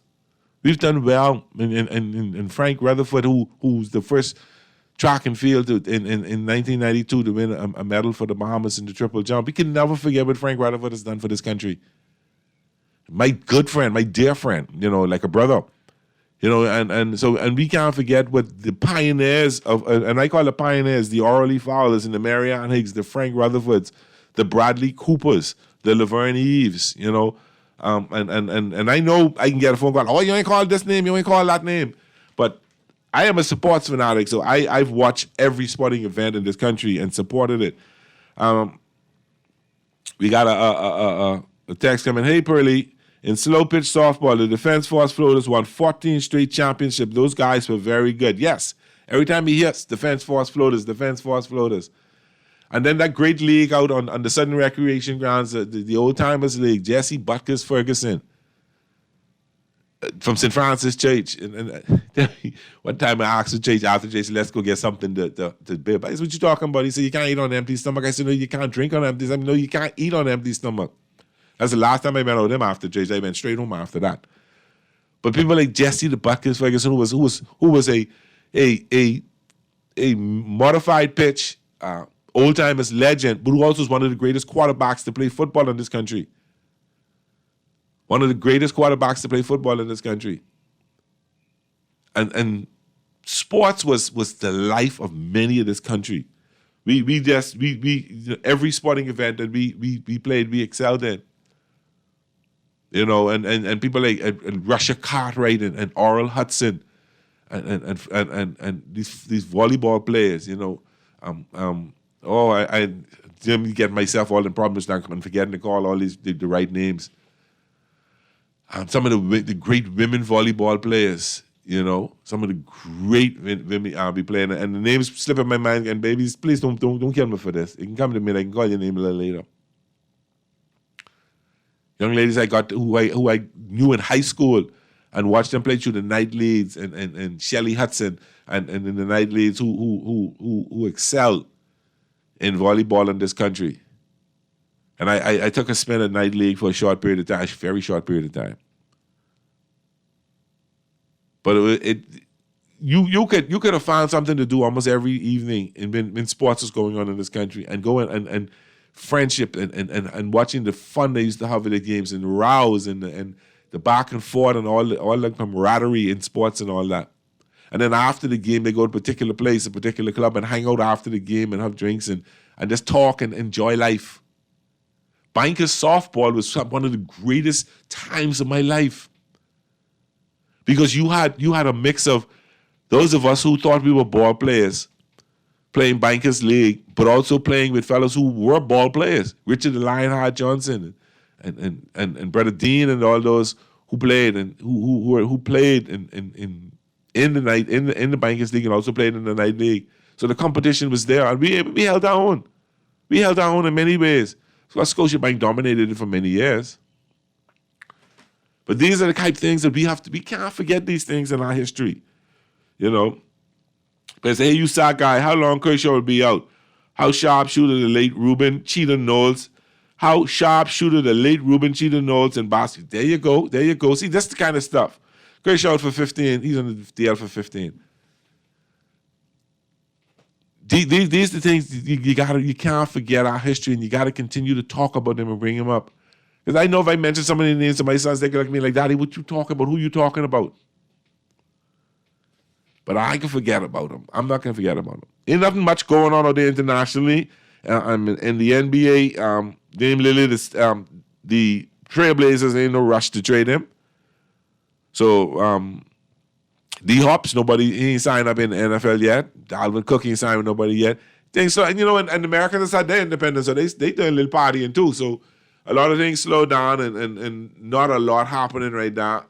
We've done well. And Frank Rutherford, who's the first track and field in 1992 to win a medal for the Bahamas in the triple jump. We can never forget what Frank Rutherford has done for this country. My good friend, my dear friend, like a brother, and we can't forget what the pioneers of, and I call the pioneers, the Orally Fowlers and the Marianne Higgs, the Frank Rutherfords, the Bradley Coopers, the Laverne Eves, and I know I can get a phone call, oh, you ain't call this name, you ain't call that name, but I am a sports fanatic, so I've watched every sporting event in this country and supported it. We got a text coming, hey, Pearly, in slow pitch softball, the Defense Force Floaters won 14 straight championships. Those guys were very good. Yes, every time he hits, Defense Force Floaters. And then that great league out on the Southern Recreation Grounds, the Old Timers League, Jesse Butkus Ferguson from St. Francis Church. And one time I asked the church after church, let's go get something to bear. That's what you talking about. He said, you can't eat on an empty stomach. I said, no, you can't drink on an empty stomach. No, you can't eat on an empty stomach. That's the last time I met with him after church. I went straight home after that. But people like Jesse the Butkus Ferguson, who was a modified pitch old-timers legend, but who also is one of the greatest quarterbacks to play football in this country. One of the greatest quarterbacks to play football in this country. And sports was the life of many of this country. We every sporting event that we played, we excelled in. You know, and people like Russia Cartwright and Oral Hudson and these volleyball players, you know. I get myself all in problems now. I'm forgetting to call all these the right names. Some of the great women volleyball players, you know, some of the great women I'll be playing, and the names slip in my mind. And babies, please don't kill me for this. You can come to me. I can call your name a little later. Young ladies who I knew in high school and watched them play through the night leads and Shelley Hudson and in the night leads who excelled in volleyball in this country. And I took a spin at night league for a short period of time, a very short period of time. But you could have found something to do almost every evening when sports was going on in this country, and going and friendship and watching the fun they used to have at the games, and rows and the back and forth and all the camaraderie in sports and all that. And then after the game, they go to a particular place, a particular club, and hang out after the game and have drinks and just talk and enjoy life. Bankers softball was one of the greatest times of my life, because you had a mix of those of us who thought we were ball players playing Bankers League, but also playing with fellows who were ball players, Richard the Lionheart Johnson and Brother Dean and all those who played and who played in the Bankers League and also played in the night league. So the competition was there, and we held our own. We held our own in many ways. So Scotiabank dominated it for many years. But these are the type of things that we can't forget these things in our history. You know? But say, hey, you sack guy, how long Kershaw will be out? How sharpshooter the late Ruben Cheetah Knowles? How sharpshooter the late Ruben Cheetah Knowles in basket? There you go. See, that's the kind of stuff. Kershaw out for 15. He's on the DL for 15. These are the things you can't forget our history, and you got to continue to talk about them and bring them up. Because I know if I mention some of the names of my sons, they look at me like, Daddy, what you talking about? Who you talking about? But I can forget about them. I'm not going to forget about them. Ain't nothing much going on out there internationally. In the NBA, Dame Lillard, the Trailblazers ain't no rush to trade him. So, D-Hops, he ain't signed up in the NFL yet. Dalvin Cook ain't signed with nobody yet. So, and Americans had their independence, so they doing a little partying too. So a lot of things slow down and not a lot happening right now.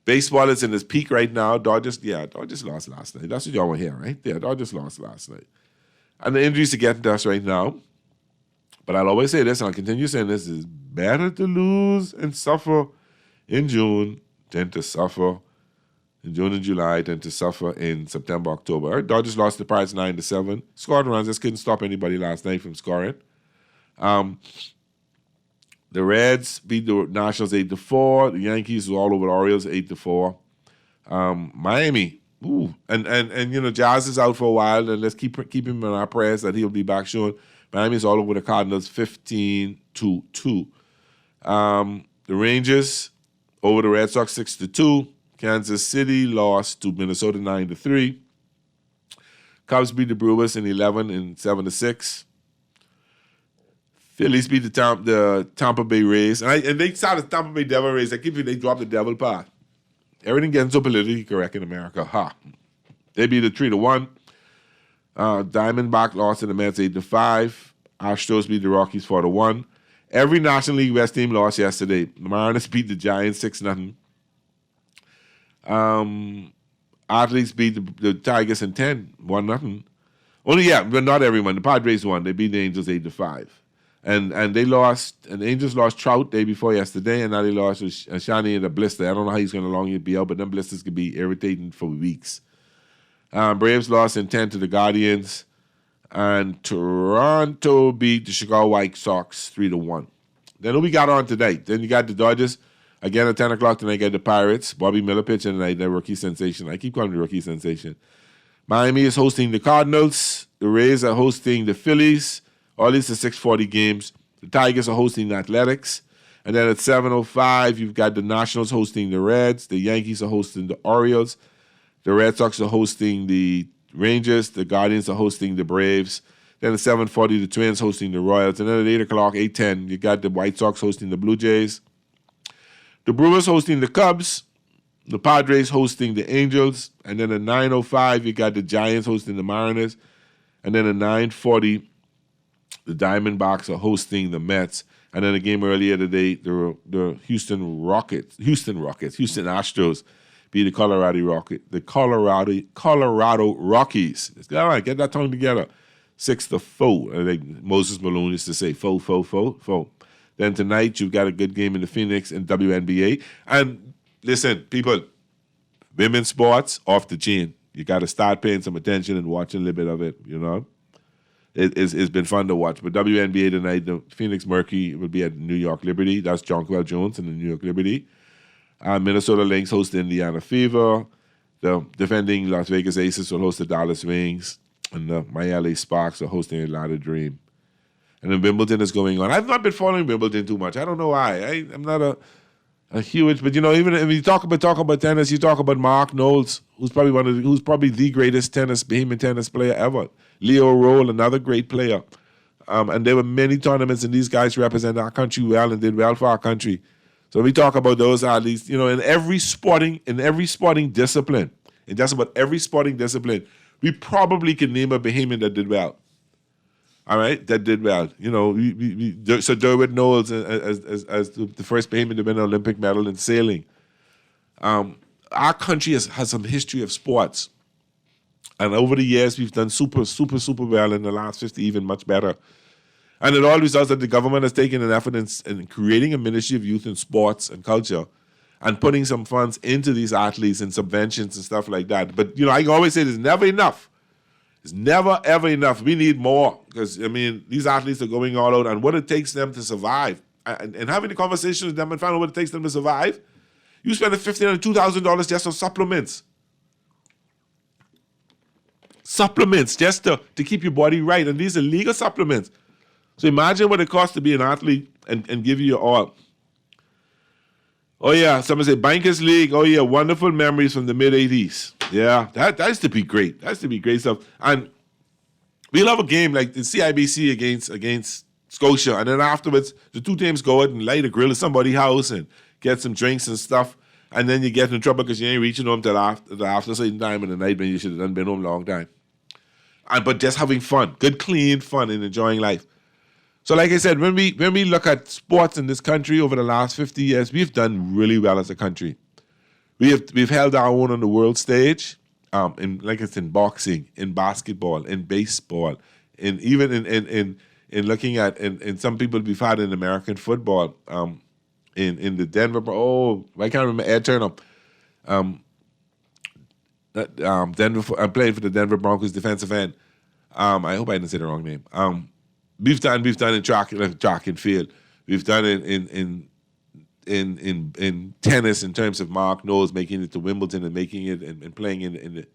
Baseball is in its peak right now. Dodgers lost last night. That's what y'all want to hear, right? Yeah, Dodgers lost last night. And the injuries are getting to us right now. But I'll always say this, and I'll continue saying this, is better to lose and suffer in June than to suffer in June and July than to suffer in September, October. Dodgers lost the Pirates 9-7. Scored runs, just couldn't stop anybody last night from scoring. The Reds beat the Nationals 8-4. The Yankees were all over the Orioles 8-4. Miami, and Jazz is out for a while, and let's keep him in our prayers that he'll be back soon. Miami's all over the Cardinals 15-2. The Rangers over the Red Sox 6-2. Kansas City lost to Minnesota 9-3. Cubs beat the Brewers in 11 and 7-6. Phillies beat the Tampa Bay Rays, and they started the Tampa Bay Devil Rays. They dropped the Devil path. Everything getting so politically correct in America. They beat it 3-1. Diamondback lost to the Mets 8-5. Astros beat the Rockies 4-1. Every National League West team lost yesterday. The Mariners beat the Giants 6-0. Athletes beat the Tigers in 10, 1-0. But not everyone. The Padres won. They beat the Angels 8-5. And they lost, and the Angels lost Trout day before yesterday, and now they lost Shani and a blister. I don't know how he's going to long be out, but them blisters could be irritating for weeks. Braves lost in 10 to the Guardians, and Toronto beat the Chicago White Sox 3-1. Then who we got on tonight? Then you got the Dodgers again at 10 o'clock tonight. Got the Pirates. Bobby Miller pitching tonight. Their rookie sensation. I keep calling him the rookie sensation. Miami is hosting the Cardinals. the Rays are hosting the Phillies. All these are 6:40 games. The Tigers are hosting the Athletics. And then at 7:05, you've got the Nationals hosting the Reds. The Yankees are hosting the Orioles. The Red Sox are hosting the Rangers. The Guardians are hosting the Braves. Then at 7:40, the Twins hosting the Royals. And then at 8 o'clock, 8:10, you got the White Sox hosting the Blue Jays. The Brewers hosting the Cubs. The Padres hosting the Angels. And then at 9:05, you got the Giants hosting the Mariners. And then at 9:40, the Diamondbacks are hosting the Mets. And then a game earlier today, the Houston Astros beat the Colorado Rockies. All right, get that tongue together. 6-4. I think Moses Malone used to say 4. Then tonight, you've got a good game in the Phoenix and WNBA. And listen, people, women's sports off the chain. You got to start paying some attention and watching a little bit of it, you know. It's been fun to watch. But WNBA tonight, the Phoenix Mercury will be at New York Liberty. That's Jonquel Jones in the New York Liberty. Minnesota Lynx host the Indiana Fever. The defending Las Vegas Aces will host the Dallas Wings. And the Miami Sparks are hosting Atlanta Dream. And then Wimbledon is going on. I've not been following Wimbledon too much. I don't know why. I'm not a huge, but you know, even if you talk about tennis, you talk about Mark Knowles, who's probably the greatest Bahamian tennis player ever. Leo Roll, another great player. And there were many tournaments, and these guys represent our country well and did well for our country. So we talk about those athletes, you know, in every sporting discipline, in just about every sporting discipline, we probably can name a Bahamian that did well. All right, that did well. You know, so Derwent Knowles as the first Bahamian to win an Olympic medal in sailing. Our country has some history of sports. And over the years, we've done super well. In the last 50, even much better. And it all results that the government has taken an effort in creating a Ministry of Youth and Sports and Culture and putting some funds into these athletes and subventions and stuff like that. But, you know, I can always say there's never enough. It's never, ever enough. We need more because, I mean, these athletes are going all out and what it takes them to survive. And having the conversation with them and finding out what it takes them to survive, you spend $1,500 to $2,000 just on supplements. Supplements just to keep your body right. And these are legal supplements. So imagine what it costs to be an athlete and give you your all. Oh, yeah, someone say Bankers League. Oh, yeah, wonderful memories from the mid-'80s. Yeah, that used to be great. That used to be great stuff. And we'll have a game like the CIBC against Scotia. And then afterwards, the two teams go out and light a grill at somebody's house and get some drinks and stuff. And then you get in trouble because you ain't reaching home till after a certain time in the night when you should have done been home a long time. But just having fun, good, clean fun and enjoying life. So like I said, when we look at sports in this country over the last 50 years, we've done really well as a country. We've held our own on the world stage, in boxing, in basketball, in baseball, in looking at in some people we've had in American football, in the Denver. Oh, I can't remember Ed Turner. Denver. I'm playing for the Denver Broncos defensive end. I hope I didn't say the wrong name. We've done in track and field. We've done in tennis in terms of Mark Knowles making it to Wimbledon and making it and playing in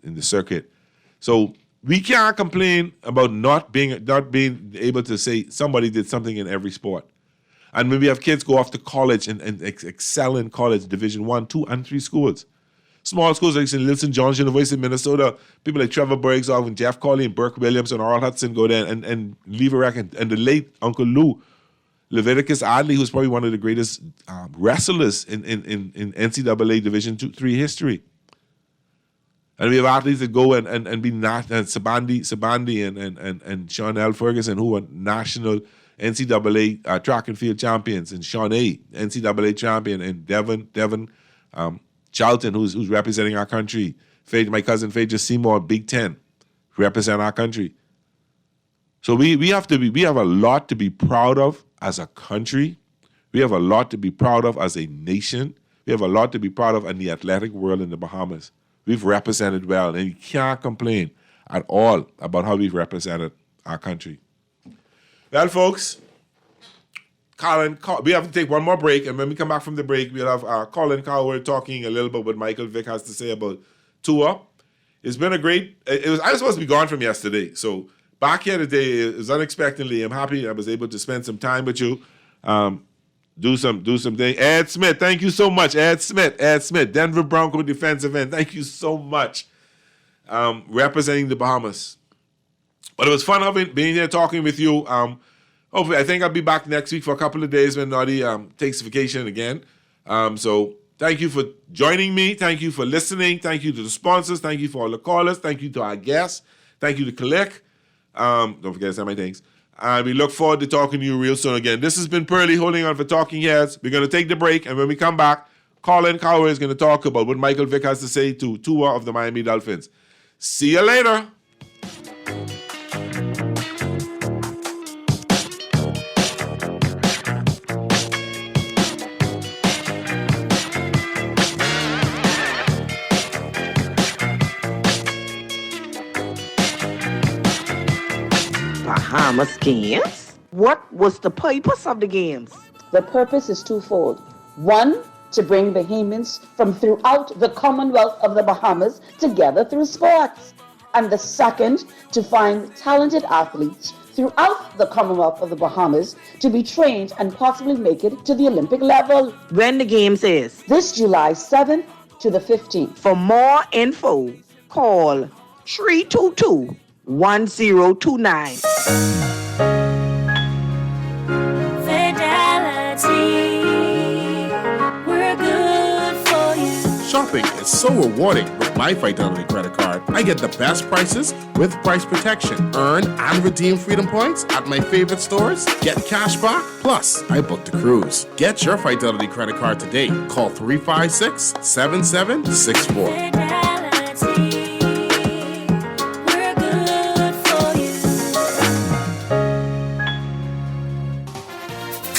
the circuit. So we can't complain about not being able to say somebody did something in every sport. And when we have kids go off to college and excel in college, Division 1, 2, and 3 schools. Small schools like St. Louis John's University, Minnesota, people like Trevor Bergsoff and Jeff Colley and Burke Williams and Earl Hudson go there and Leverett and the late Uncle Lou, Leviticus Adley, who's probably one of the greatest wrestlers in NCAA Division 2, 3 history. And we have athletes that go and be Sabandi and Sean L. Ferguson, who are national NCAA track and field champions, and Sean A., NCAA champion, and Devin Charlton, who's representing our country. My cousin Phaedra Seymour, Big Ten, represent our country. So we have a lot to be proud of as a country. We have a lot to be proud of as a nation. We have a lot to be proud of in the athletic world in the Bahamas. We've represented well, and you can't complain at all about how we've represented our country. Well, folks, Colin, we have to take one more break, and when we come back from the break, we'll have Colin Cowherd talking a little bit what Michael Vick has to say about Tua. It's been a great. I was supposed to be gone from yesterday, so back here today is unexpectedly. I'm happy I was able to spend some time with you. Do something. Ed Smith, thank you so much. Ed Smith, Denver Bronco defensive end. Thank you so much. Representing the Bahamas. But it was fun being here talking with you. Hopefully, I think I'll be back next week for a couple of days when Noddy takes vacation again. So thank you for joining me. Thank you for listening. Thank you to the sponsors. Thank you for all the callers. Thank you to our guests. Thank you to Click. Don't forget to say my thanks. And we look forward to talking to you real soon again. This has been Pearly holding on for Talking Heads. We're going to take the break, and when we come back, Colin Cowher is going to talk about what Michael Vick has to say to Tua of the Miami Dolphins. See you later. Bahamas Games? What was the purpose of the games? The purpose is twofold. One, to bring Bahamians from throughout the Commonwealth of the Bahamas together through sports. And the second, to find talented athletes throughout the Commonwealth of the Bahamas to be trained and possibly make it to the Olympic level. When the games is? This July 7th to the 15th. For more info, call 322-1029. Shopping is so rewarding with my Fidelity credit card. I get the best prices with price protection. Earn and redeem freedom points at my favorite stores. Get cash back. Plus, I booked a cruise. Get your Fidelity credit card today. Call 356-7764.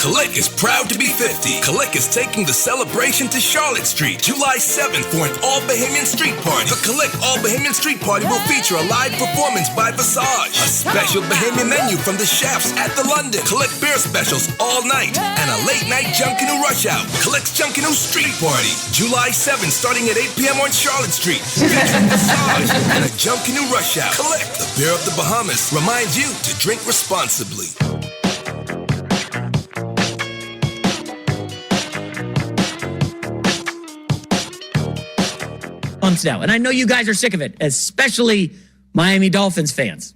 Click is proud to be 50. Click is taking the celebration to Charlotte Street, July 7th for an All Bahamian Street Party. The Click All Bahamian Street Party will feature a live performance by Visage, a special Bahamian menu from the chefs at the London, Click beer specials all night, and a late night Junkanoo rush out. Click's Junkanoo Street Party, July 7th starting at 8 p.m. on Charlotte Street. Featuring Visage and a Junkanoo rush out. Click, the beer of the Bahamas, reminds you to drink responsibly. Now, and I know you guys are sick of it, especially Miami Dolphins fans.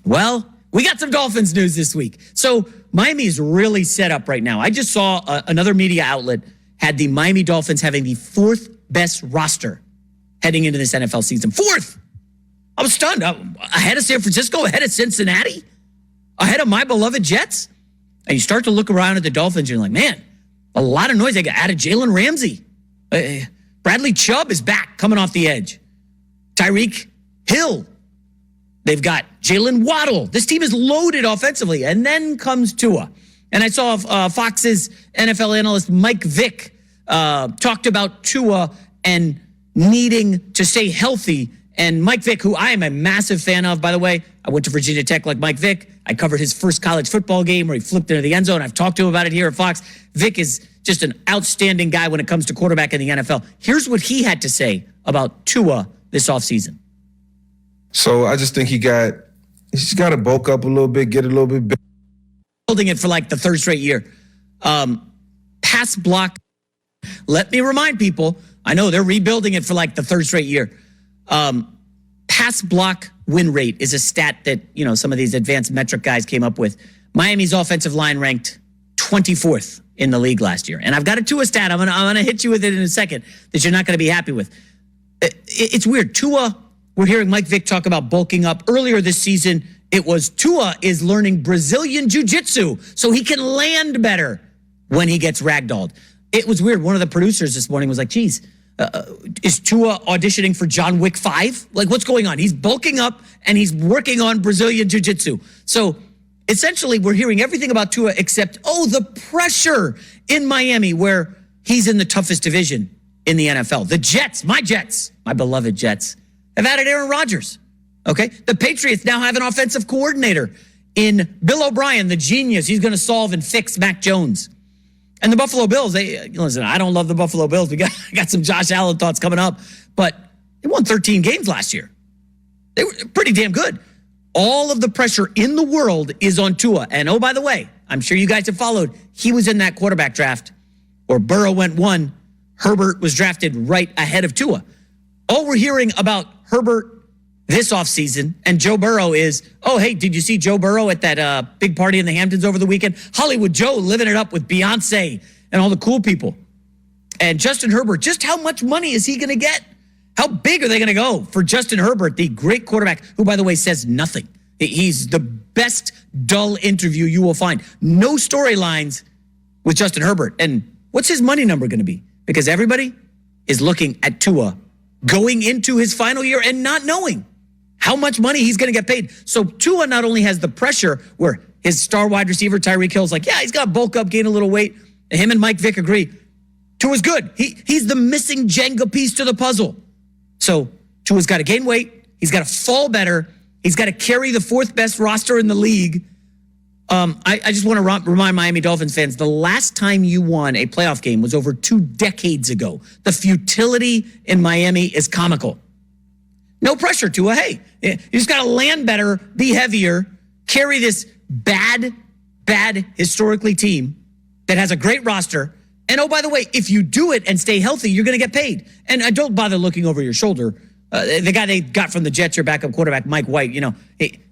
Well, we got some Dolphins news this week. So Miami is really set up right now. I just saw another media outlet had the Miami Dolphins having the fourth best roster heading into this NFL season. Fourth! I was stunned. Ahead of San Francisco, ahead of Cincinnati, ahead of my beloved Jets. And you start to look around at the Dolphins, and you're like, man, a lot of noise. They got added Jalen Ramsey. Bradley Chubb is back, coming off the edge. Tyreek Hill. They've got Jalen Waddle. This team is loaded offensively. And then comes Tua. And I saw Fox's NFL analyst Mike Vick talked about Tua and needing to stay healthy. And Mike Vick, who I am a massive fan of, by the way, I went to Virginia Tech like Mike Vick. I covered his first college football game where he flipped into the end zone. I've talked to him about it here at Fox. Vick is just an outstanding guy when it comes to quarterback in the NFL. Here's what he had to say about Tua this offseason. So I just think he's got to bulk up a little bit, get a little bit bigger. Building it for like the third straight year. Pass block. Let me remind people, I know they're rebuilding it for like the third straight year. Pass block win rate is a stat that, some of these advanced metric guys came up with. Miami's offensive line ranked 24th in the league last year. And I've got a Tua stat. I'm gonna hit you with it in a second that you're not going to be happy with. It's weird. Tua, we're hearing Mike Vick talk about bulking up. Earlier this season, it was Tua is learning Brazilian jiu-jitsu so he can land better when he gets ragdolled. It was weird. One of the producers this morning was like, geez, is Tua auditioning for John Wick 5? Like, what's going on? He's bulking up and he's working on Brazilian jiu-jitsu. So essentially, we're hearing everything about Tua except, the pressure in Miami where he's in the toughest division in the NFL. The Jets, my beloved Jets, have added Aaron Rodgers. Okay? The Patriots now have an offensive coordinator in Bill O'Brien, the genius. He's going to solve and fix Mac Jones. And the Buffalo Bills, listen, I don't love the Buffalo Bills. I got some Josh Allen thoughts coming up. But They won 13 games last year. They were pretty damn good. All of the pressure in the world is on Tua. And oh, by the way, I'm sure you guys have followed. He was in that quarterback draft where Burrow went 1. Herbert was drafted right ahead of Tua. All we're hearing about Herbert this offseason and Joe Burrow is, oh, hey, did you see Joe Burrow at that big party in the Hamptons over the weekend? Hollywood Joe living it up with Beyonce and all the cool people. And Justin Herbert, just how much money is he going to get? How big are they going to go for Justin Herbert, the great quarterback, who, by the way, says nothing? He's the best dull interview you will find. No storylines with Justin Herbert. And what's his money number going to be? Because everybody is looking at Tua going into his final year and not knowing how much money he's going to get paid. So Tua not only has the pressure where his star wide receiver, Tyreek Hill's like, yeah, he's got to bulk up, gain a little weight. Him and Mike Vick agree. Tua's good. He's the missing Jenga piece to the puzzle. So Tua's got to gain weight. He's got to fall better. He's got to carry the 4th best roster in the league. I just want to remind Miami Dolphins fans, the last time you won a playoff game was over 2 decades ago. The futility in Miami is comical. No pressure, Tua. Hey, you just got to land better, be heavier, carry this bad historically team that has a great roster. And oh, by the way, if you do it and stay healthy, you're going to get paid. And don't bother looking over your shoulder. The guy they got from the Jets, your backup quarterback, Mike White,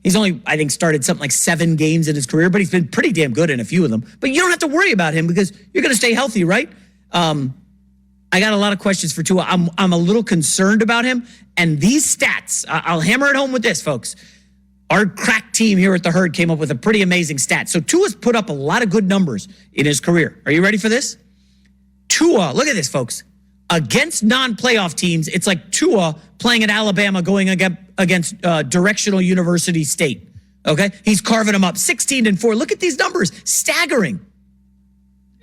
he's only, I think, started something like 7 games in his career, but he's been pretty damn good in a few of them. But you don't have to worry about him because you're going to stay healthy, right? I got a lot of questions for Tua. I'm a little concerned about him. And these stats, I'll hammer it home with this, folks. Our crack team here at the Herd came up with a pretty amazing stat. So Tua's put up a lot of good numbers in his career. Are you ready for this? Tua, look at this, folks. Against non-playoff teams, it's like Tua playing at Alabama going against Directional University State. Okay? He's carving them up. 16-4. Look at these numbers. Staggering.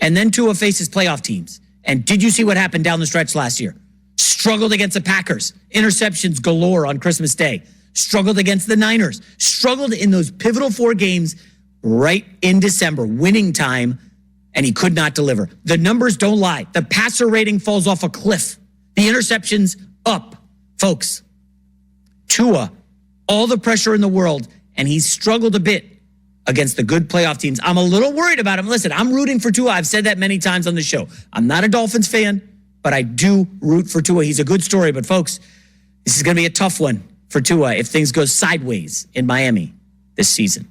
And then Tua faces playoff teams. And did you see what happened down the stretch last year? Struggled against the Packers. Interceptions galore on Christmas Day. Struggled against the Niners. Struggled in those pivotal 4 games right in December, winning time, and he could not deliver. The numbers don't lie. The passer rating falls off a cliff. The interceptions up. Folks, Tua, all the pressure in the world, and he's struggled a bit against the good playoff teams. I'm a little worried about him. Listen, I'm rooting for Tua. I've said that many times on the show. I'm not a Dolphins fan, but I do root for Tua. He's a good story, but folks, this is going to be a tough one for Tua if things go sideways in Miami this season.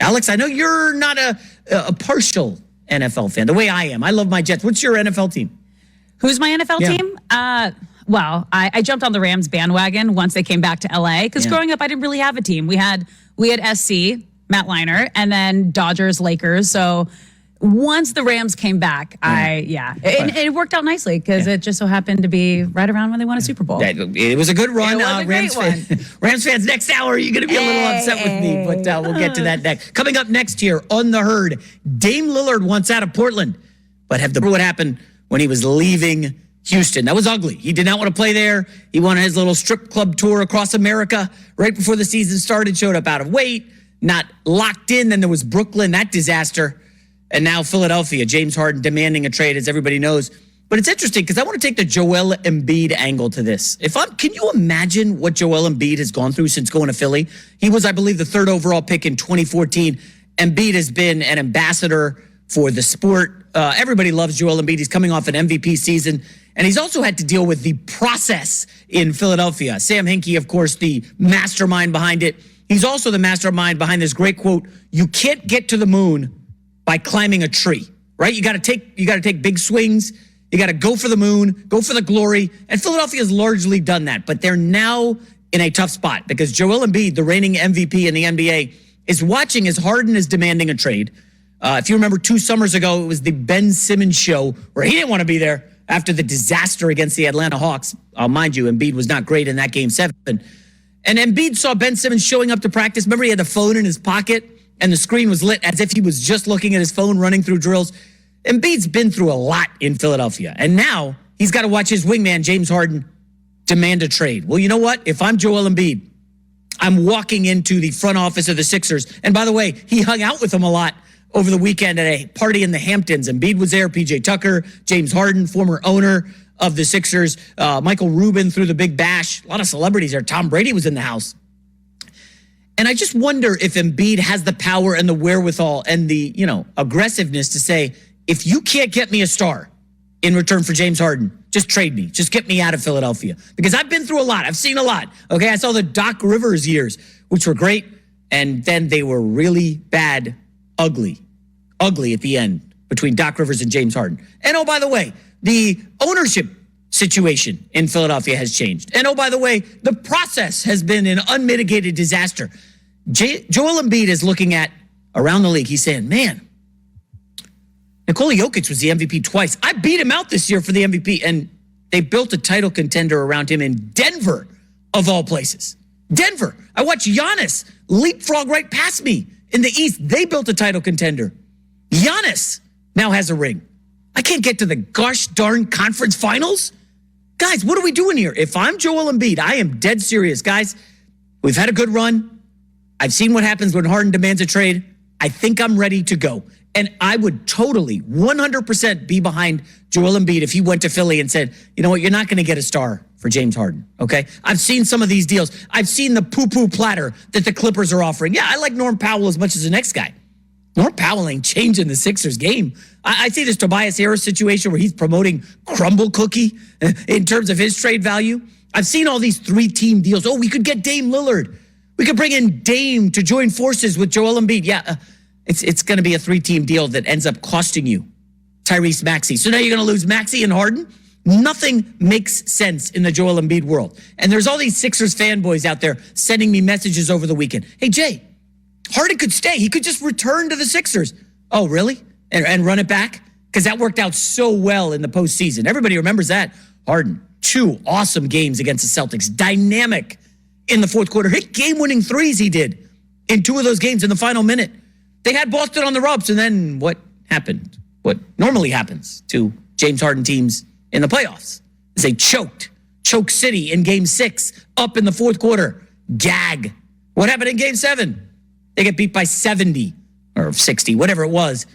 Alex, I know you're not a partial NFL fan, the way I am. I love my Jets. What's your NFL team? Who's my NFL team? Well, I jumped on the Rams bandwagon once they came back to LA because growing up, I didn't really have a team. We had SC, Matt Leinart, and then Dodgers, Lakers. So once the Rams came back, it worked out nicely because it just so happened to be right around when they won a Super Bowl. It was a good run. Rams fans, next hour, you're going to be a little upset with me, but we'll get to that next. Coming up next here on The Herd, Dame Lillard wants out of Portland, but what happened when he was leaving Houston. That was ugly. He did not want to play there. He went on his little strip club tour across America right before the season started, showed up out of weight, not locked in. Then there was Brooklyn, that disaster. And now Philadelphia, James Harden demanding a trade, as everybody knows. But it's interesting because I want to take the Joel Embiid angle to this. Can you imagine what Joel Embiid has gone through since going to Philly? He was, I believe, the 3rd overall pick in 2014. Embiid has been an ambassador for the sport. Everybody loves Joel Embiid. He's coming off an MVP season. And he's also had to deal with the process in Philadelphia. Sam Hinkie, of course, the mastermind behind it. He's also the mastermind behind this great quote, "You can't get to the moon by climbing a tree," right? You got to take big swings. You got to go for the moon, go for the glory. And Philadelphia has largely done that, but they're now in a tough spot because Joel Embiid, the reigning MVP in the NBA, is watching as Harden is demanding a trade. If you remember 2 summers ago, it was the Ben Simmons show where he didn't want to be there after the disaster against the Atlanta Hawks. Mind you, Embiid was not great in that Game 7. And Embiid saw Ben Simmons showing up to practice. Remember, he had the phone in his pocket and the screen was lit as if he was just looking at his phone running through drills. Embiid's been through a lot in Philadelphia. And now he's got to watch his wingman, James Harden, demand a trade. Well, you know what? If I'm Joel Embiid, I'm walking into the front office of the Sixers. And by the way, he hung out with them a lot over the weekend at a party in the Hamptons. Embiid was there, PJ Tucker, James Harden, former owner. of the Sixers. Michael Rubin threw the big bash. A lot of celebrities there. Tom Brady was in the house. And I just wonder if Embiid has the power and the wherewithal and the, aggressiveness to say, if you can't get me a star in return for James Harden, just trade me. Just get me out of Philadelphia. Because I've been through a lot. I've seen a lot. Okay, I saw the Doc Rivers years, which were great. And then they were really bad, ugly at the end between Doc Rivers and James Harden. And oh, by the way, the ownership situation in Philadelphia has changed. And oh, by the way, the process has been an unmitigated disaster. Joel Embiid is looking at around the league. He's saying, man, Nikola Jokic was the MVP twice. I beat him out this year for the MVP. And they built a title contender around him in Denver, of all places. Denver. I watched Giannis leapfrog right past me in the East. They built a title contender. Giannis now has a ring. I can't get to the gosh darn conference finals. Guys, what are we doing here? If I'm Joel Embiid, I am dead serious. Guys, we've had a good run. I've seen what happens when Harden demands a trade. I think I'm ready to go. And I would totally 100% be behind Joel Embiid if he went to Philly and said, you know what, you're not going to get a star for James Harden, okay? I've seen some of these deals. I've seen the poo-poo platter that the Clippers are offering. Yeah, I like Norm Powell as much as the next guy. Norm Powell ain't changing the Sixers game. I see this Tobias Harris situation where he's promoting Crumble Cookie in terms of his trade value. I've seen all these 3-team deals. Oh, we could get Dame Lillard. We could bring in Dame to join forces with Joel Embiid. Yeah, it's going to be a 3-team deal that ends up costing you Tyrese Maxey. So now you're going to lose Maxey and Harden? Nothing makes sense in the Joel Embiid world. And there's all these Sixers fanboys out there sending me messages over the weekend. Hey, Jay, Harden could stay. He could just return to the Sixers. Oh, really? And run it back? Because that worked out so well in the postseason. Everybody remembers that. Harden, 2 awesome games against the Celtics. Dynamic in the fourth quarter. Hit game-winning threes he did in 2 of those games in the final minute. They had Boston on the ropes, and then what happened? What normally happens to James Harden teams in the playoffs is they choked. Choke City in Game 6, up in the fourth quarter. Gag. What happened in Game 7? They get beat by 70 or 60, whatever it was,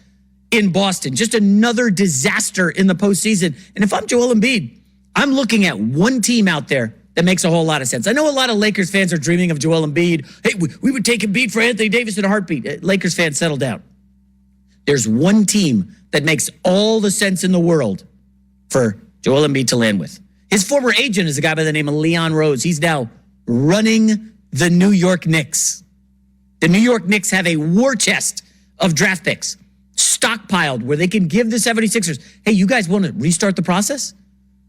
in Boston. Just another disaster in the postseason. And if I'm Joel Embiid, I'm looking at one team out there that makes a whole lot of sense. I know a lot of Lakers fans are dreaming of Joel Embiid. Hey, we would take Embiid for Anthony Davis in a heartbeat. Lakers fans, settle down. There's one team that makes all the sense in the world for Joel Embiid to land with. His former agent is a guy by the name of Leon Rose. He's now running the New York Knicks. The New York Knicks have a war chest of draft picks stockpiled where they can give the 76ers, hey, you guys want to restart the process?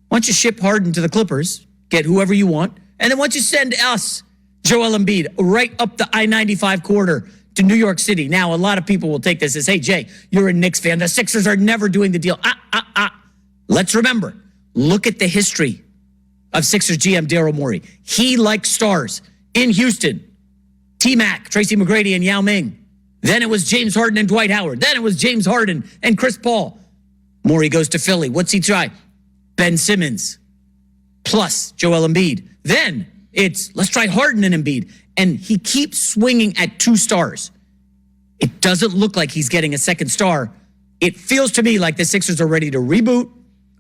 Why don't you ship Harden to the Clippers, get whoever you want, and then why don't you send us, Joel Embiid, right up the I-95 corridor to New York City. Now, a lot of people will take this as, hey, Jay, you're a Knicks fan. The Sixers are never doing the deal. Let's remember, look at the history of Sixers GM Daryl Morey. He likes stars in Houston. T-Mac, Tracy McGrady, and Yao Ming. Then it was James Harden and Dwight Howard. Then it was James Harden and Chris Paul. Morey goes to Philly. What's he try? Ben Simmons plus Joel Embiid. Then it's let's try Harden and Embiid. And he keeps swinging at 2 stars. It doesn't look like he's getting a second star. It feels to me like the Sixers are ready to reboot,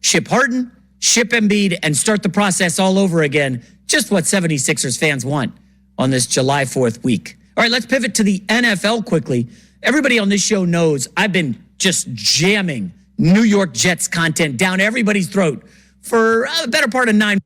ship Harden, ship Embiid, and start the process all over again. Just what 76ers fans want on this July 4th week. All right, let's pivot to the NFL quickly. Everybody on this show knows I've been just jamming New York Jets content down everybody's throat for the better part of 9